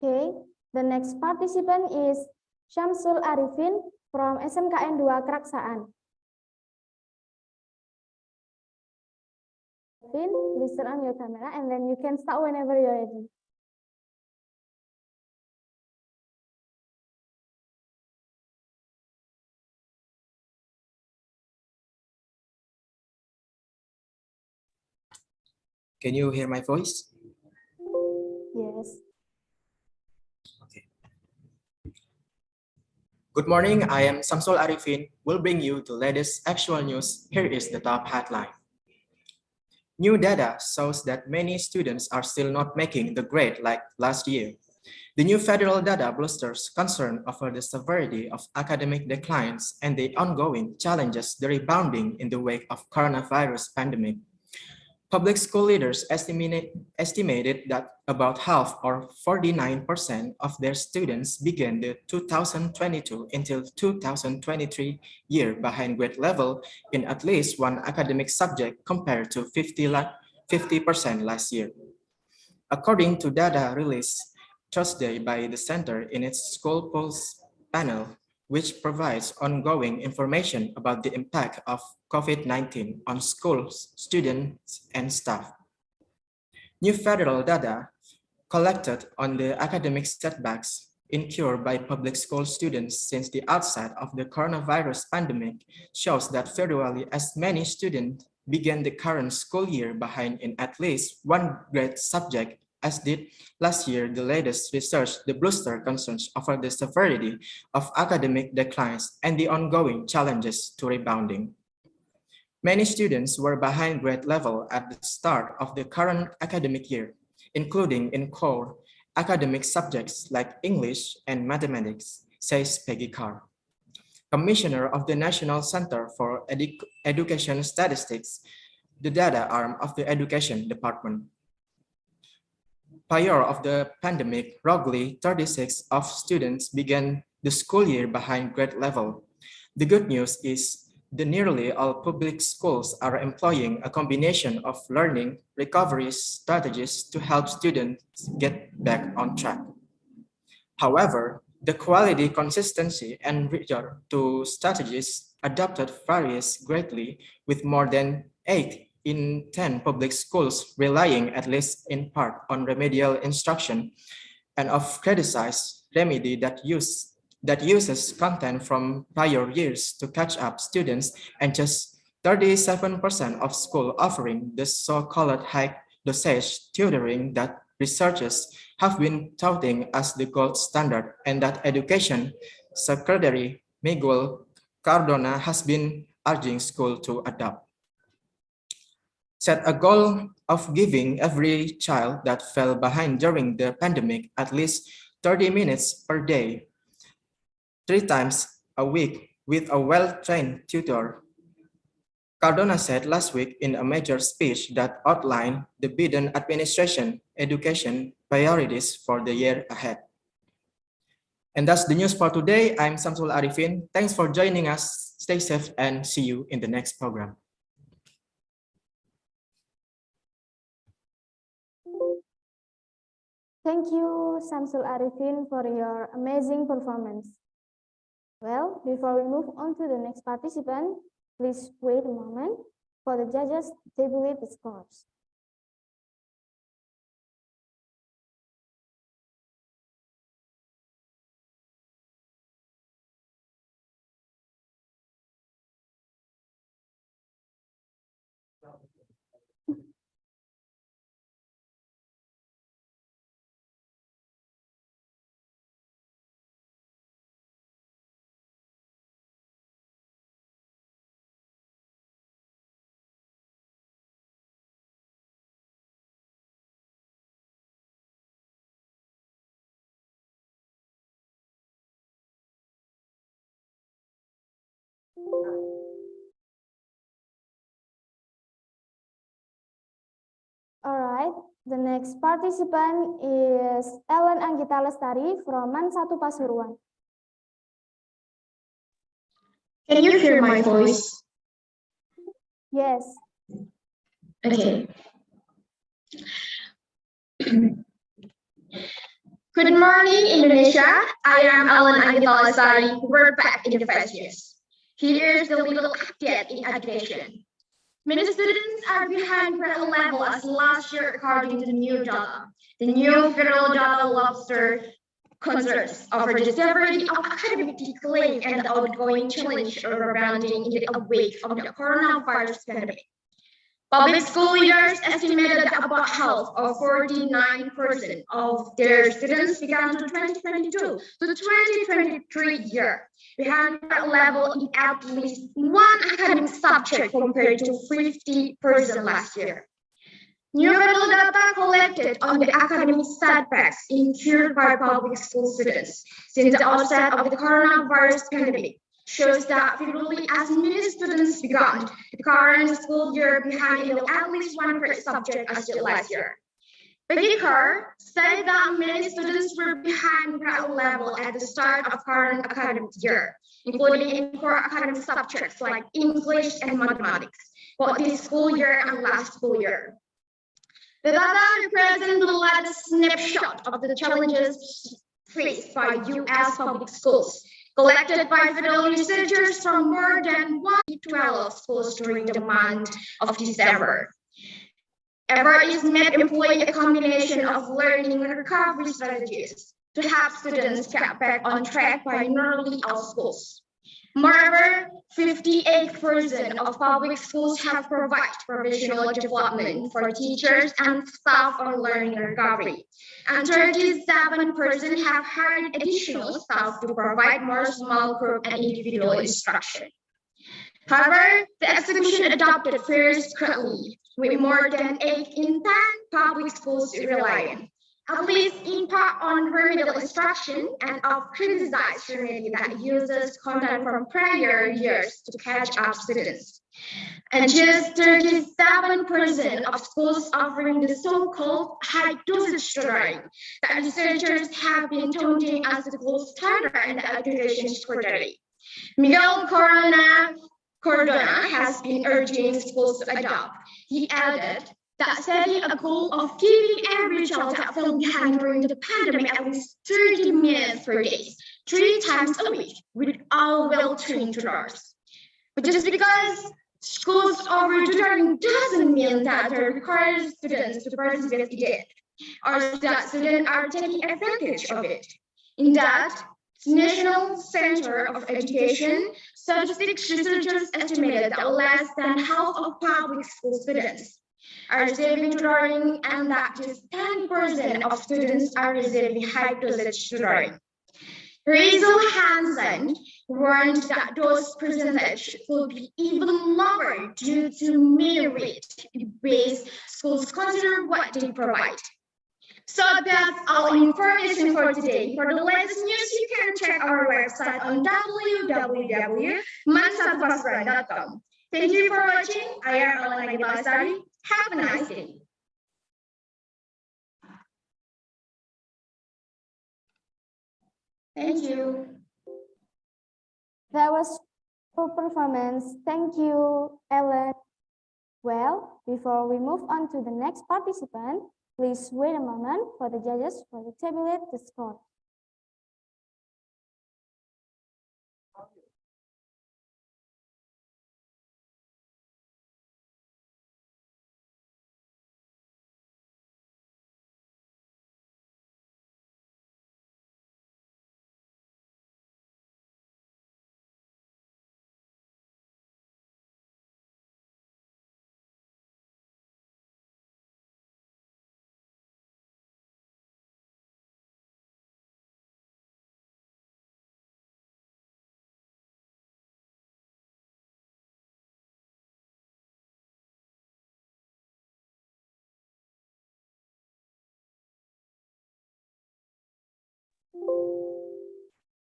[SPEAKER 7] Okay, the next participant is Syamsul Arifin from SMKN 2 Keraksaan. Arifin, please turn on your camera and then you can start whenever you're ready.
[SPEAKER 12] Can you hear my voice?
[SPEAKER 6] Yes.
[SPEAKER 12] Good morning, I am Samsul Arifin, will bring you the latest actual news. Here is the top headline. New data shows that many students are still not making the grade like last year. The new federal data bolsters concern over the severity of academic declines and the ongoing challenges the rebounding in the wake of coronavirus pandemic. Public school leaders estimated that about half or 49% of their students began the 2022 until 2023 year behind grade level in at least one academic subject compared to 50% last year. According to data released Thursday by the center in its school pulse panel, which provides ongoing information about the impact of COVID-19 on schools, students, and staff. New federal data collected on the academic setbacks incurred by public school students since the outset of the coronavirus pandemic shows that virtually as many students began the current school year behind in at least one grade subject as did last year. The latest research, the bolster concerns over the severity of academic declines and the ongoing challenges to rebounding. Many students were behind grade level at the start of the current academic year, including in core academic subjects like English and mathematics, says Peggy Carr, Commissioner of the National Center for Education Statistics, the data arm of the Education Department. Prior of the pandemic, roughly 36% of students began the school year behind grade level. The good news is that nearly all public schools are employing a combination of learning recovery strategies to help students get back on track. However, the quality, consistency, and rigor to strategies adopted varies greatly, with more than 8 in 10 public schools relying at least in part on remedial instruction and of criticized remedy that uses content from prior years to catch up students, and just 37% of schools offering the so-called high dosage tutoring that researchers have been touting as the gold standard and that Education Secretary Miguel Cardona has been urging schools to adopt. Set a goal of giving every child that fell behind during the pandemic at least 30 minutes per day, 3 times a week with a well-trained tutor. Cardona said last week in a major speech that outlined the Biden administration education priorities for the year ahead. And that's the news for today. I'm Samsul Arifin. Thanks for joining us. Stay safe and see you in the next program.
[SPEAKER 6] Thank you, Samsul Arifin, for your amazing performance. Well, before we move on to the next participant, please wait a moment for the judges to tabulate the scores. All right, the next participant is Ellen Anggita Lestari from MAN 1 Pasuruan.
[SPEAKER 13] Can you hear my voice?
[SPEAKER 6] Yes.
[SPEAKER 13] Okay. Good morning, Indonesia. I am Ellen Anggita Lestari. We're back in the first years. Here's the little update in education. Many students are behind grade level as last year according to the new data. The new federal data lobster concerns over the severity of academic decline and the ongoing challenge of rebounding in the wake of the coronavirus pandemic. Public school leaders estimated that about half, or 49% of their students began the 2022 to 2023 year behind grade level in at least one academic subject compared to 50% last year. New federal data collected on the academic setbacks incurred by public school students since the onset of the coronavirus pandemic shows that virtually as many students began the current school year behind in at least one grade subject as the last year. Baker said that many students were behind grade level at the start of current academic year, including in core academic subjects like English and mathematics, both this school year and last school year. The data represent the latest snapshot of the challenges faced by U.S. public schools, collected by federal researchers from more than 112 schools during the month of December. Effort is made employing a combination of learning and recovery strategies to help students get back on track by nearly all schools. Moreover, 58% of public schools have provided professional development for teachers and staff on learning recovery, and 37% have hired additional staff to provide more small group and individual instruction. However, the execution adopted varies greatly, with more than 8 in 10 public schools relying, at least in part, on remedial instruction and of criticized remedy that uses content from prior years to catch up students. And just 37% of schools offering the so-called high-dosage tutoring that researchers have been touting as the gold standard in the education strategy. Miguel Cardona has been urging schools to adopt. He added that setting a goal of giving every child that fell behind during the pandemic at least 30 minutes per day, 3 times a week, with all well-trained tutors. But just because schools over tutoring doesn't mean that they require students to participate in it, or that students are taking advantage of it. In that, National Center of Education Statistics researchers estimated that less than half of public school students are receiving tutoring and that just 10% of students are receiving high-dosage tutoring. Rachel Hansen warned that those percentages will be even lower due to merit-based schools consider what they provide. So that's all information for today. For the latest news, you can check our website on www.mansatupasuruan.com. Thank you for watching. I am Alana Gibasari. Have a nice day. Thank you.
[SPEAKER 6] That was full performance. Thank you, Ellen. Well, before we move on to the next participant, please wait a moment for the judges for the tabulate the score.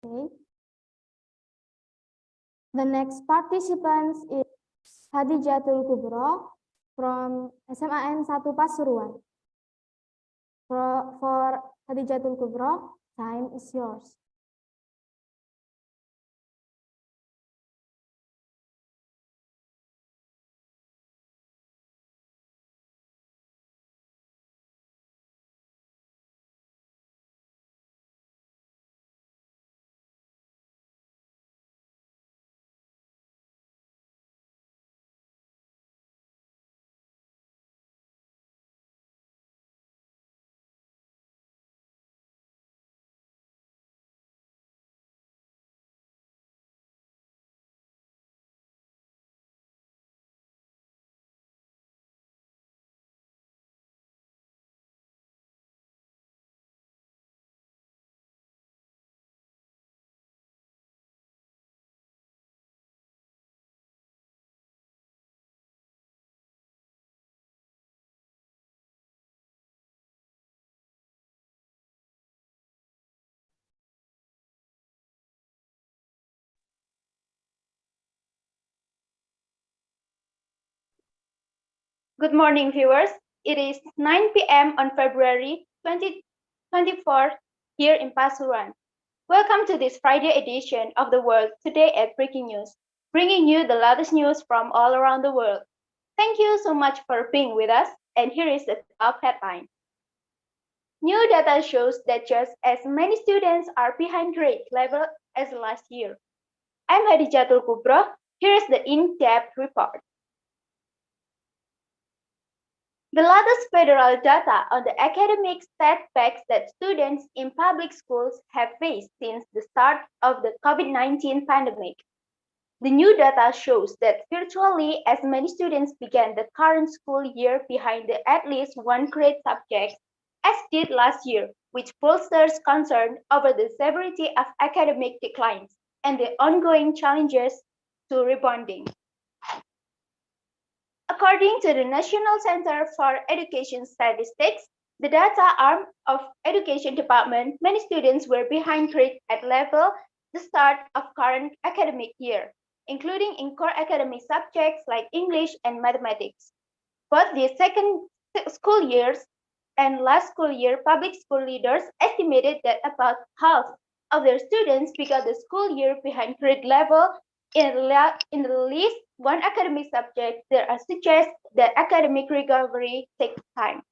[SPEAKER 6] Okay. The next participant is Hadijatul Kubro from SMAN 1 Pasuruan. For Hadijatul Kubro, time is yours.
[SPEAKER 14] Good morning, viewers. It is 9 p.m. on February 2024 here in Pasuruan. Welcome to this Friday edition of the World Today at Breaking News, bringing you the latest news from all around the world. Thank you so much for being with us, and here is the top headline. New data shows that just as many students are behind grade level as last year. I'm Hadijatul Kubro. Here is the in-depth report. The latest federal data on the academic setbacks that students in public schools have faced since the start of the COVID-19 pandemic. The new data shows that virtually as many students began the current school year behind the at least one grade subject as did last year, which bolsters concern over the severity of academic declines and the ongoing challenges to rebounding. According to the National Center for Education Statistics, the data arm of Education Department, many students were behind grade at level the start of current academic year, including in core academic subjects like English and mathematics. Both the second school years and last school year, public school leaders estimated that about half of their students began the school year behind grade level in the least one academic subject. There are suggests that academic recovery takes time.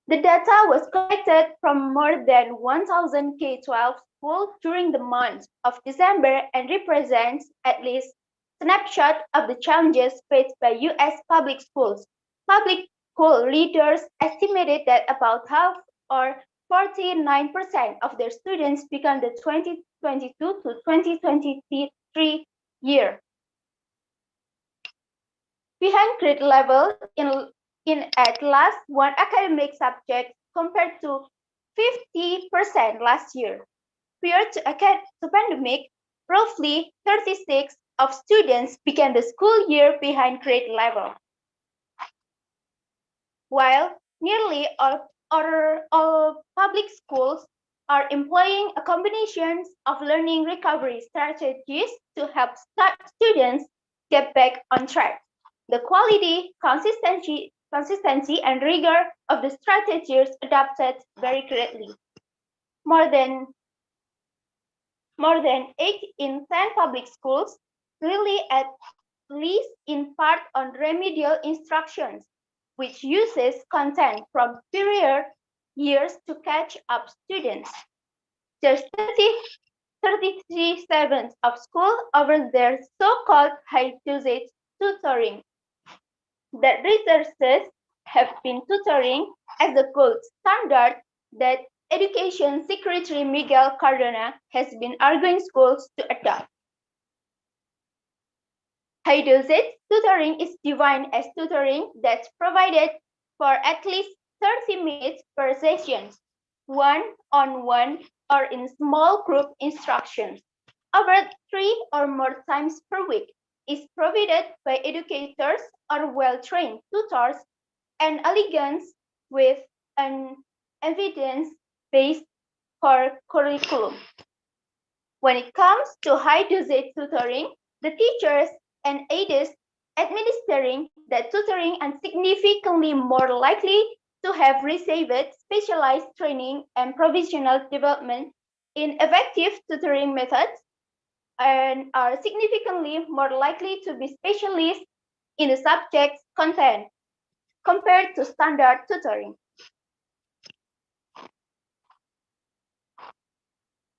[SPEAKER 14] The data was collected from more than 1,000 K-12 schools during the month of December and represents at least a snapshot of the challenges faced by U.S. public schools. Public school leaders estimated that about half or 49% of their students began the 2022 to 2023 year behind grade level in at last one academic subject compared to 50% last year. Prior to pandemic, roughly 36% of students began the school year behind grade level, while nearly all public schools are employing a combination of learning recovery strategies to help students get back on track. The quality, consistency, and rigor of the strategies adopted vary greatly. More than 8 in 10 public schools rely at least in part on remedial instructions, which uses content from prior years to catch up students. There's 33% of schools over their so-called high-dosage tutoring. That researchers have been tutoring as the gold standard that Education Secretary Miguel Cardona has been arguing schools to adopt. High-dosage tutoring is defined as tutoring that's provided for at least 30 minutes per session, one-on-one or in small group instructions, over 3 or more times per week, is provided by educators or well-trained tutors and elegance with an evidence-based core curriculum. When it comes to high-dosage tutoring, the teachers and aides administering that tutoring are significantly more likely to have received specialized training and professional development in effective tutoring methods and are significantly more likely to be specialists in the subject's content compared to standard tutoring.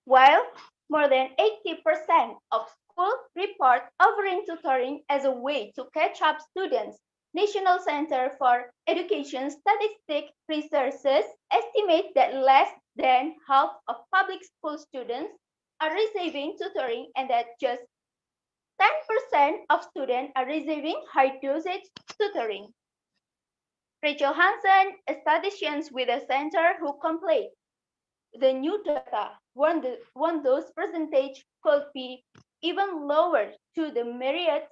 [SPEAKER 14] While more than 80% of schools report offering tutoring as a way to catch up students, National Center for Education Statistics researchers estimate that less than half of public school students are receiving tutoring and that just 10% of students are receiving high-dosage tutoring. Rachel Hansen, a statistician with the center who compiled the new data, warned those percentages could be even lower to the myriad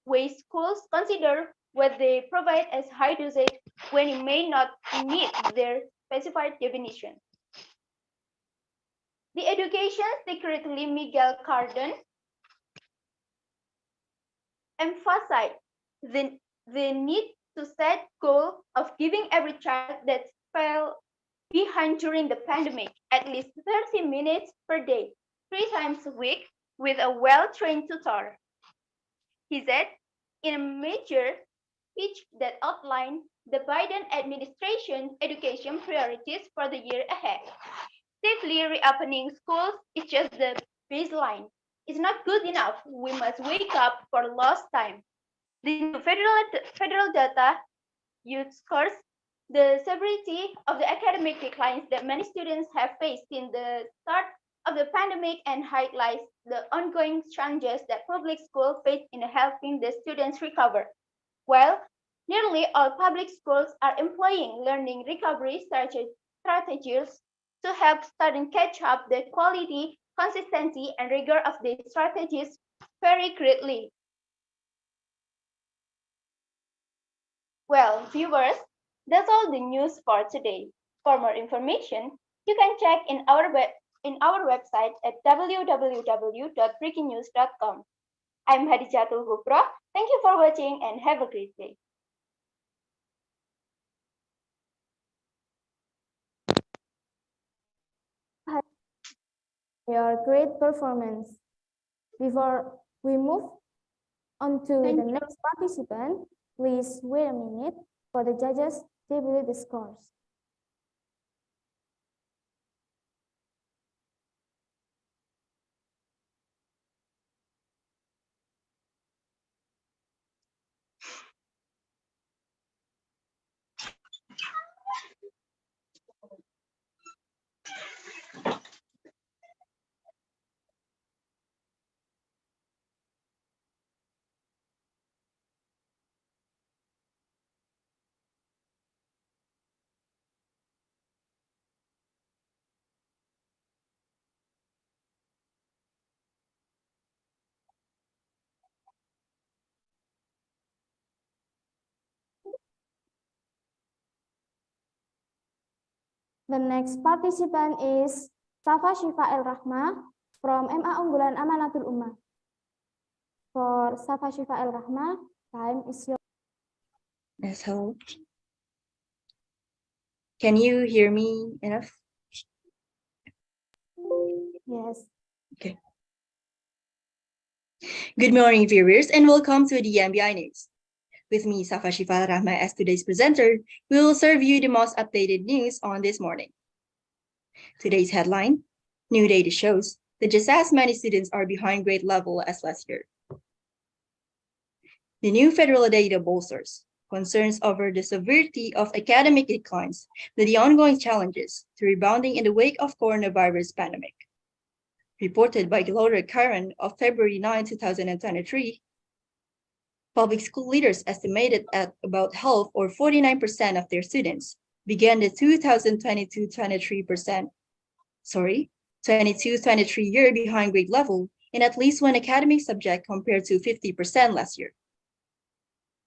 [SPEAKER 14] ways schools consider what they provide as high dosage when it may not meet their specified definition. The Education Secretary Miguel Cardona emphasized They need to set goal of giving every child that fell behind during the pandemic at least 30 minutes per day, 3 times a week, with a well-trained tutor. He said in a major speech that outlined the Biden administration's education priorities for the year ahead. Safely reopening schools is just the baseline. It's not good enough. We must wake up for lost time. The new federal data youth scores the severity of the academic declines that many students have faced since the start of the pandemic and highlights the ongoing challenges that public schools face in helping the students recover. While nearly all public schools are employing learning recovery strategies to help students catch up, the quality, consistency, and rigor of these strategies vary greatly. Well, viewers, that's all the news for today. For more information, you can check in our website at www.breakingnews.com. I'm Hadijatul Gupro. Thank you for watching and have a great day.
[SPEAKER 6] Your great performance. Before we move on to the next participant, please wait a minute for the judges to tabulate the scores. The next participant is Safa Shifa El Rahma from MA Unggulan Amanatul Ummah. For Safa Shifa El Rahma, time is yours.
[SPEAKER 15] Yes, hello. Can you hear me enough?
[SPEAKER 6] Yes.
[SPEAKER 15] Okay. Good morning, viewers, and welcome to the MBI News. With me, Safa Shifa Rahma, as today's presenter, we will serve you the most updated news on this morning. Today's headline, new data shows that just as many students are behind grade level as last year. The new federal data bolsters concerns over the severity of academic declines with the ongoing challenges to rebounding in the wake of coronavirus pandemic. Reported by Gloria Karen of February 9, 2023, public school leaders estimated at about half or 49% of their students began the 22-23 year behind grade level in at least one academic subject compared to 50% last year.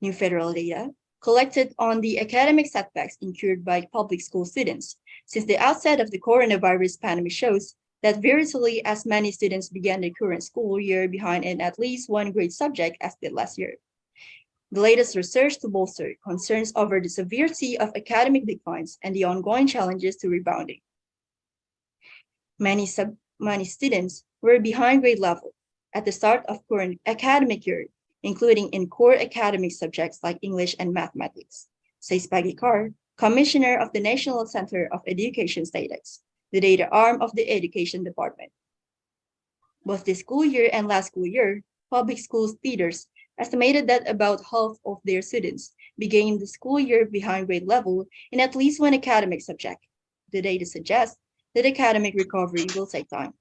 [SPEAKER 15] New federal data collected on the academic setbacks incurred by public school students since the outset of the coronavirus pandemic shows that virtually as many students began the current school year behind in at least one grade subject as did last year. The latest research to bolster concerns over the severity of academic declines and the ongoing challenges to rebounding. Many students were behind grade level at the start of current academic year, including in core academic subjects like English and mathematics, says Peggy Carr, Commissioner of the National Center of Education Statistics, the data arm of the Education Department. Both this school year and last school year, public schools leaders estimated that about half of their students began the school year behind grade level in at least one academic subject. The data suggests that academic recovery will take time.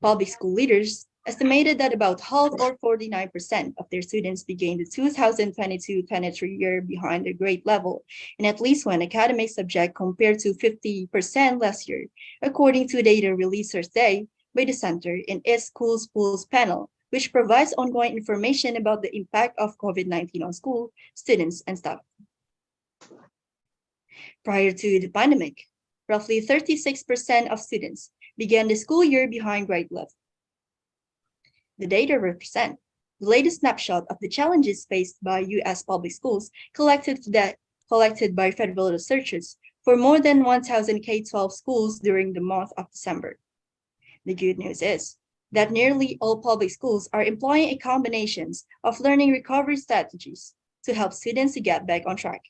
[SPEAKER 15] Public school leaders estimated that about half or 49% of their students began the 2022-23 year behind the grade level in at least one academic subject compared to 50% last year, according to data released Thursday by the Center in its Schools Pools panel, which provides ongoing information about the impact of COVID-19 on school, students, and staff. Prior to the pandemic, roughly 36% of students began the school year behind grade level. The data represent The latest snapshot of the challenges faced by U.S. public schools collected by federal researchers for more than 1,000 K-12 schools during the month of December. The good news is that nearly all public schools are employing a combinations of learning recovery strategies to help students to get back on track.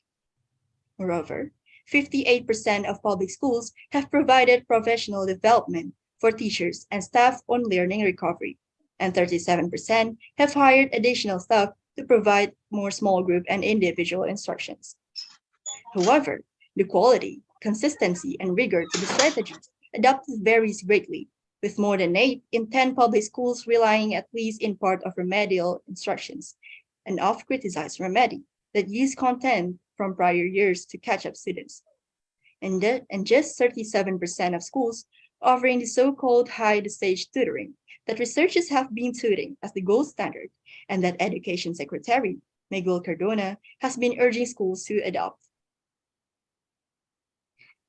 [SPEAKER 15] Moreover, 58% of public schools have provided professional development for teachers and staff on learning recovery, and 37% have hired additional staff to provide more small group and individual instructions. However, the quality, consistency, and rigor to the strategies adopted varies greatly, with more than 8 in 10 public schools relying at least in part of remedial instructions, and oft-criticized remedy that use content from prior years to catch up students. And just 37% of schools offering the so-called high-stage tutoring that researchers have been touting as the gold standard, and that Education Secretary Miguel Cardona has been urging schools to adopt.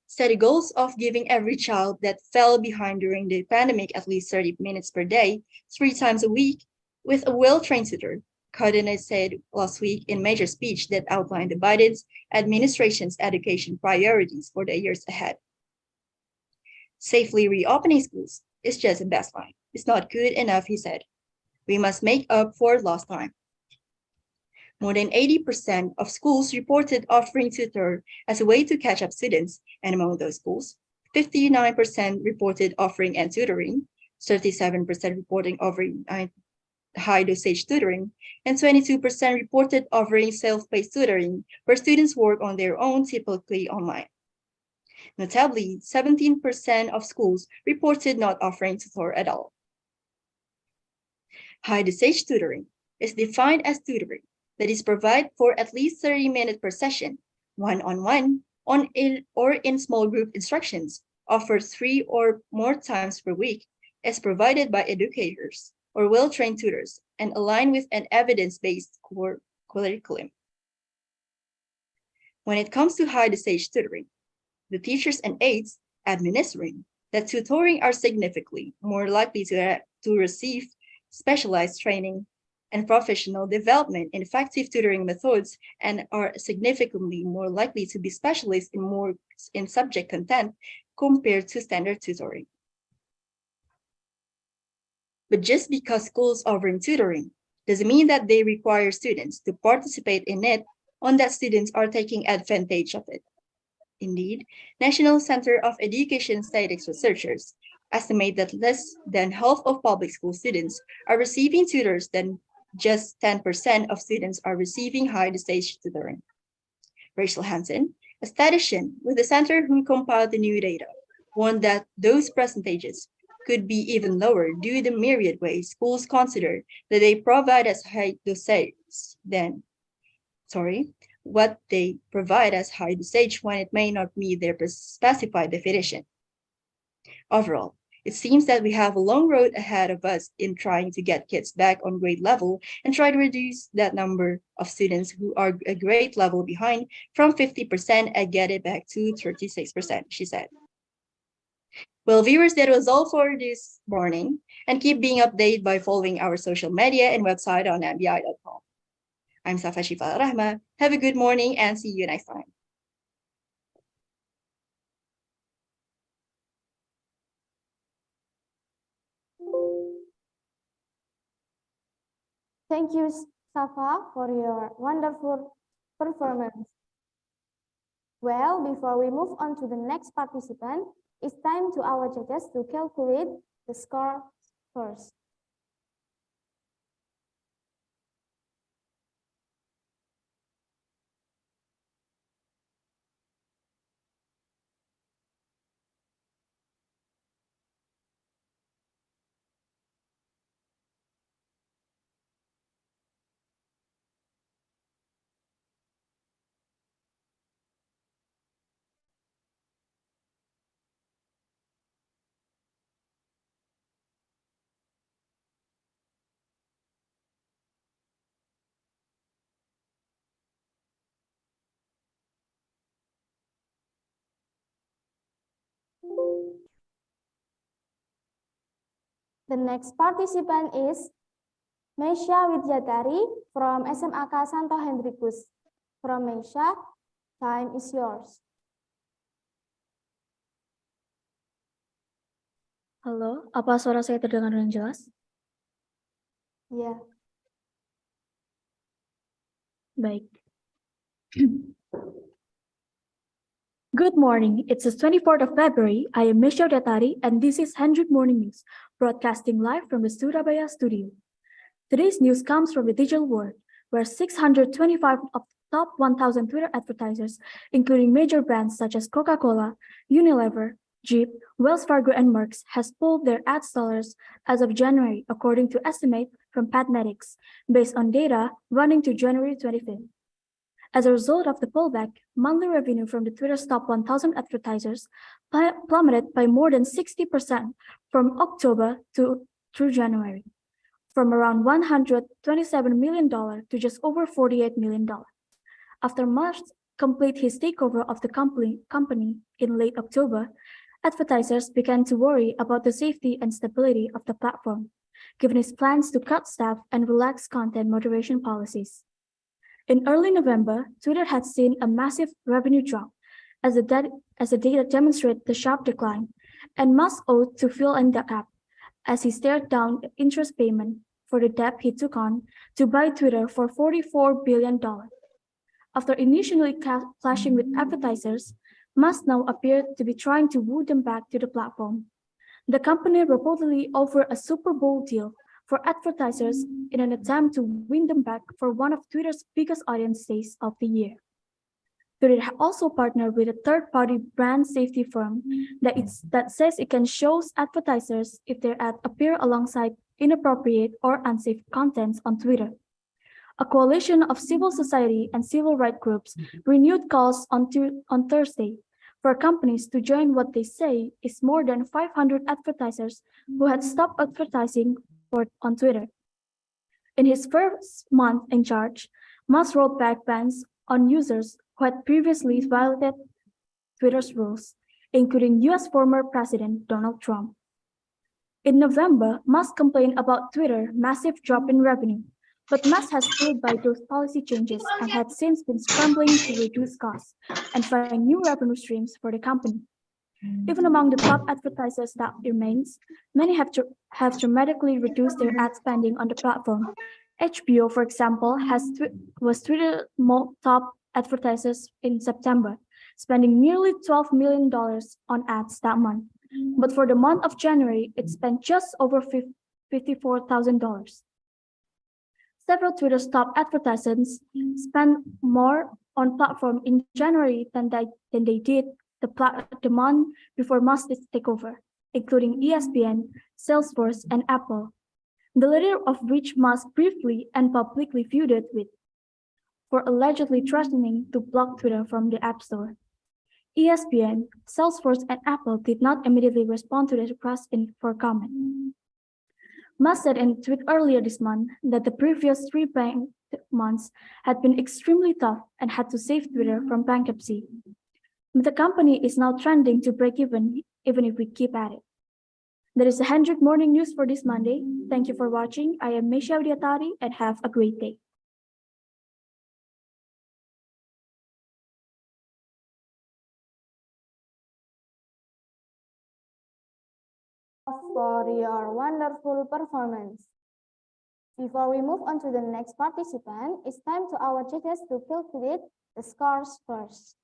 [SPEAKER 15] Set the goals of giving every child that fell behind during the pandemic at least 30 minutes per day, 3 times a week, with a well-trained tutor, Cardona said last week in a major speech that outlined the Biden administration's education priorities for the years ahead. Safely reopening schools is just a baseline. It's not good enough, he said. We must make up for lost time. More than 80% of schools reported offering tutor as a way to catch up students, and among those schools, 59% reported offering and tutoring, 37% reporting offering high-dosage tutoring, and 22% reported offering self-paced tutoring, where students work on their own, typically online. Notably, 17% of schools reported not offering tutor at all. High-dosage tutoring is defined as tutoring that is provided for at least 30 minutes per session, one-on-one, or in small group instructions, offered 3 or more times per week, is provided by educators or well-trained tutors and aligned with an evidence-based core curriculum. When it comes to high-dosage tutoring, the teachers and aides administering that tutoring are significantly more likely to receive specialized training and professional development in effective tutoring methods, and are significantly more likely to be specialists in subject content compared to standard tutoring. But just because schools offering tutoring doesn't mean that they require students to participate in it, or that students are taking advantage of it. Indeed, National Center of Education Statistics researchers estimate that less than half of public school students are receiving tutors, than just 10% of students are receiving high-dosage tutoring. Rachel Hansen, a statistician with the center who compiled the new data, warned that those percentages could be even lower due to the myriad ways schools consider that they provide as high dosage what they provide as high dosage when it may not meet their specified definition. Overall, it seems that we have a long road ahead of us in trying to get kids back on grade level and try to reduce that number of students who are a grade level behind from 50% and get it back to 36%, she said. Well, viewers, that was all for this morning, and keep being updated by following our social media and website on mbi.com. I'm Safa Shifa Rahma. Have a good morning and see you next time.
[SPEAKER 6] Thank you, Safa, for your wonderful performance. Well, before we move on to the next participant, it's time to our judges to calculate the score first. The next participant is Meisha Widyatari from SMAK Santo Hendrikus. From Meisha, time is yours.
[SPEAKER 11] Halo, apa suara saya terdengar dengan jelas?
[SPEAKER 6] Ya.
[SPEAKER 11] Baik. Good morning. It's the 24th of February. I am Misha Datari, and this is 100 Morning News, broadcasting live from the Surabaya studio. Today's news comes from the digital world, where 625 of top 1,000 Twitter advertisers, including major brands such as Coca-Cola, Unilever, Jeep, Wells Fargo, and Merck's, has pulled their ads dollars as of January, according to estimate from Patmetics, based on data running to January 25th. As a result of the pullback, monthly revenue from the Twitter's top 1,000 advertisers plummeted by more than 60% from October through January, from around $127 million to just over $48 million. After Musk completed his takeover of the company in late October, advertisers began to worry about the safety and stability of the platform, given his plans to cut staff and relax content moderation policies. In early November, Twitter had seen a massive revenue drop as the data demonstrated the sharp decline, and Musk owed to fill in the gap as he stared down the interest payment for the debt he took on to buy Twitter for $44 billion. After initially clashing with advertisers, Musk now appeared to be trying to woo them back to the platform. The company reportedly offered a Super Bowl deal for advertisers in an attempt to win them back for one of Twitter's biggest audience days of the year. Twitter also partnered with a third-party brand safety firm that says it can show advertisers if their ads appear alongside inappropriate or unsafe content on Twitter. A coalition of civil society and civil rights groups renewed calls on Thursday for companies to join what they say is more than 500 advertisers who had stopped advertising on Twitter. In his first month in charge, Musk rolled back bans on users who had previously violated Twitter's rules, including US former President Donald Trump. In November, Musk complained about Twitter's massive drop in revenue, but Musk has stood by those policy changes and had since been scrambling to reduce costs and find new revenue streams for the company. Even among the top advertisers that remains, many have dramatically reduced their ad spending on the platform. HBO, for example, was Twitter's top advertisers in September, spending nearly $12 million on ads that month. But for the month of January, it spent just over $54,000. Several Twitter's top advertisers spent more on platform in January than they did the month before Musk's takeover, including ESPN, Salesforce, and Apple, the latter of which Musk briefly and publicly feuded with, for allegedly threatening to block Twitter from the App Store. ESPN, Salesforce, and Apple did not immediately respond to the request for comment. Musk said in a tweet earlier this month that the previous 3 months had been extremely tough and had to save Twitter from bankruptcy. But the company is now trending to break even if we keep at it. That is the 100 Morning News for this Monday. Thank you for watching. I am Misha Widyatari and have a great day.
[SPEAKER 6] For your wonderful performance. Before we move on to the next participant, it's time to our judges to calculate the scores first.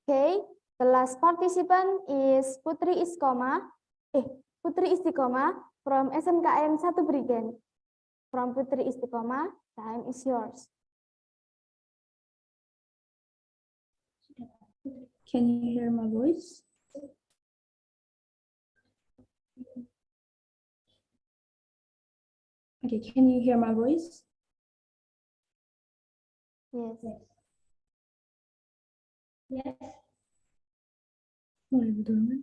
[SPEAKER 6] Okay, the last participant is Putri Istiqomah from SMKN 1 Brigen. From Putri Istiqomah, time is yours.
[SPEAKER 11] Can you hear my voice? Okay, can you hear my voice?
[SPEAKER 6] Yes.
[SPEAKER 11] Yes. Mulai betul.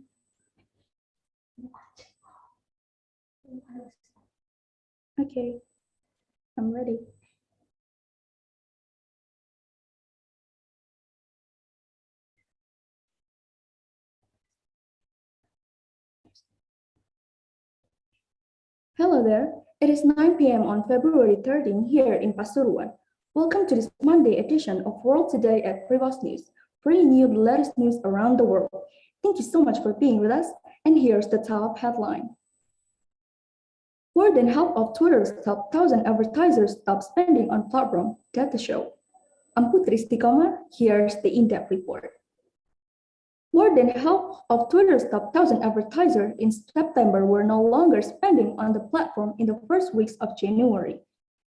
[SPEAKER 11] Okay, I'm ready. Hello there. It is 9 p.m. on February 13 here in Pasuruan. Welcome to this Monday edition of World Today at Privas News, bringing you the latest news around the world. Thank you so much for being with us, and here's the top headline. More than half of Twitter's top 1,000 advertisers stopped spending on platform, data show. I'm Putri Istiqomah, here's the in-depth report. More than half of Twitter's top 1,000 advertisers in September were no longer spending on the platform in the first weeks of January,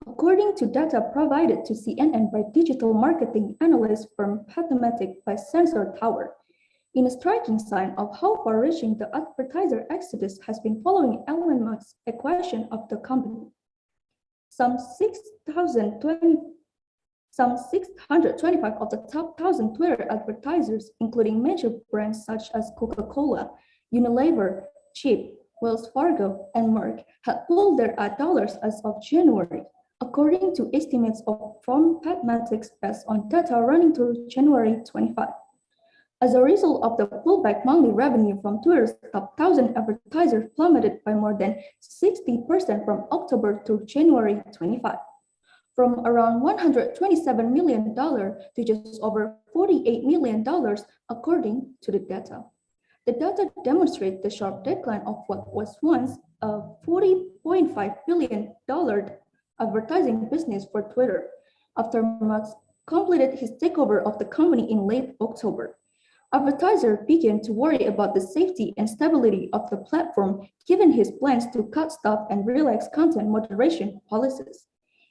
[SPEAKER 11] according to data provided to CNN by digital marketing analyst firm Mathematic by Sensor Tower. In a striking sign of how far-reaching the advertiser exodus has been following Elon Musk's acquisition of the company. Some 625 of the top 1,000 Twitter advertisers, including major brands such as Coca-Cola, Unilever, Chip, Wells Fargo, and Merck, had pulled their ad dollars as of January, according to estimates from Mathematics based on data running through January 25. As a result of the pullback, monthly revenue from Twitter's top 1,000 advertisers plummeted by more than 60% from October to January 25, from around $127 million to just over $48 million, according to the data. The data demonstrates the sharp decline of what was once a $40.5 billion advertising business for Twitter, after Musk completed his takeover of the company in late October. Advertisers began to worry about the safety and stability of the platform, given his plans to cut staff and relax content moderation policies.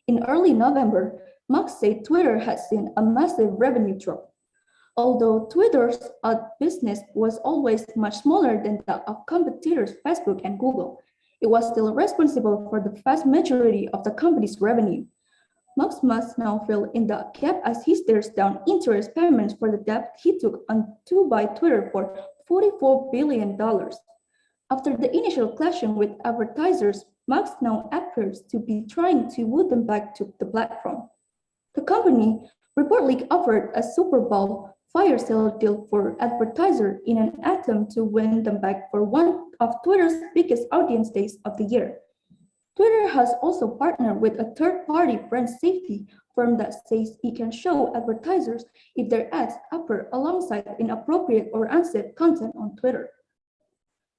[SPEAKER 11] In early November, Musk said Twitter had seen a massive revenue drop. Although Twitter's ad business was always much smaller than that of competitors Facebook and Google, it was still responsible for the vast majority of the company's revenue. Musk must now fill in the gap as he stares down interest payments for the debt he took on to buy Twitter for $44 billion. After the initial clashing with advertisers, Musk now appears to be trying to woo them back to the platform. The company reportedly offered a Super Bowl fire sale deal for advertisers in an attempt to win them back for one of Twitter's biggest audience days of the year. Twitter has also partnered with a third-party brand safety firm that says it can show advertisers if their ads appear alongside inappropriate or unsafe content on Twitter.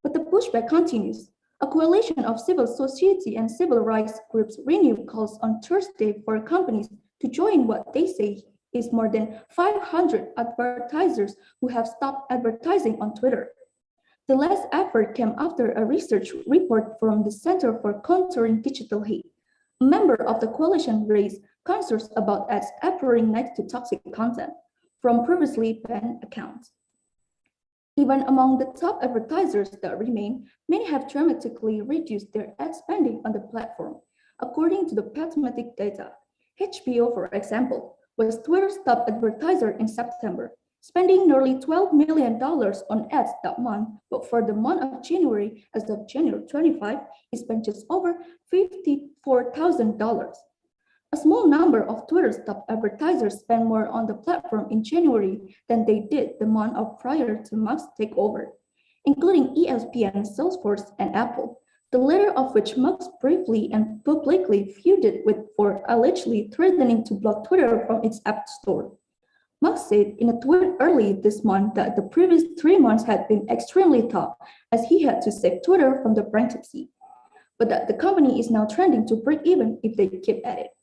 [SPEAKER 11] But the pushback continues. A coalition of civil society and civil rights groups renewed calls on Thursday for companies to join what they say is more than 500 advertisers who have stopped advertising on Twitter. The last effort came after a research report from the Center for Countering Digital Hate. A member of the coalition raised concerns about ads appearing next to toxic content from previously banned accounts. Even among the top advertisers that remain, many have dramatically reduced their ad spending on the platform. According to the Mathematic data, HBO, for example, was Twitter's top advertiser in September, spending nearly $12 million on ads that month, but for the month of January, as of January 25, it spent just over $54,000. A small number of Twitter's top advertisers spent more on the platform in January than they did the month prior to Musk's takeover, including ESPN, Salesforce, and Apple, the latter of which Musk briefly and publicly feuded with for allegedly threatening to block Twitter from its App Store. Musk said in a tweet early this month that the previous 3 months had been extremely tough as he had to save Twitter from the bankruptcy, but that the company is now trending to break even if they keep at it.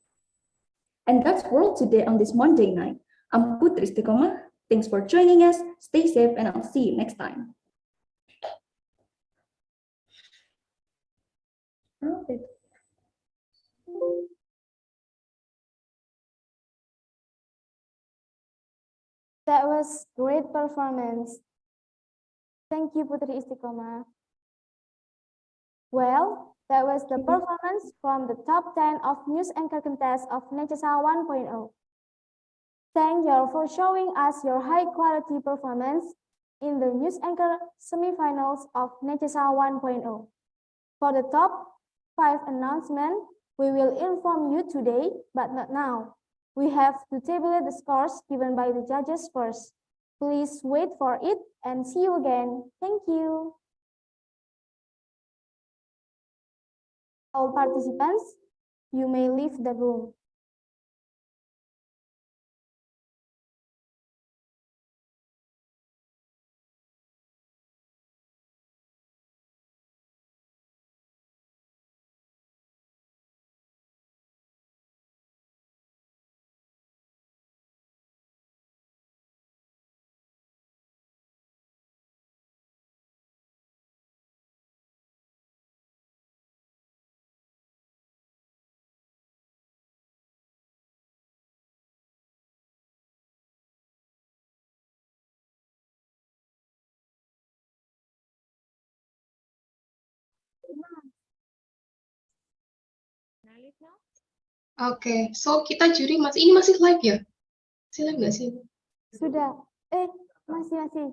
[SPEAKER 11] And that's World Today on this Monday night. I'm Putri Istiqomah. Thanks for joining us. Stay safe and I'll see you next time.
[SPEAKER 6] That was great performance. Thank you, Putri Istiqomah. Well, that was the performance from the top 10 of news anchor contest of Necesa 1.0. Thank you for showing us your high quality performance in the news anchor semifinals of Necesa 1.0. For the top 5 announcement, we will inform you today, but not now. We have to tabulate the scores given by the judges first. Please wait for it and see you again. Thank you. All participants, you may leave the room.
[SPEAKER 8] Oke, so kita juri ini masih live ya? Masih live nggak sih?
[SPEAKER 6] Sudah. Masih.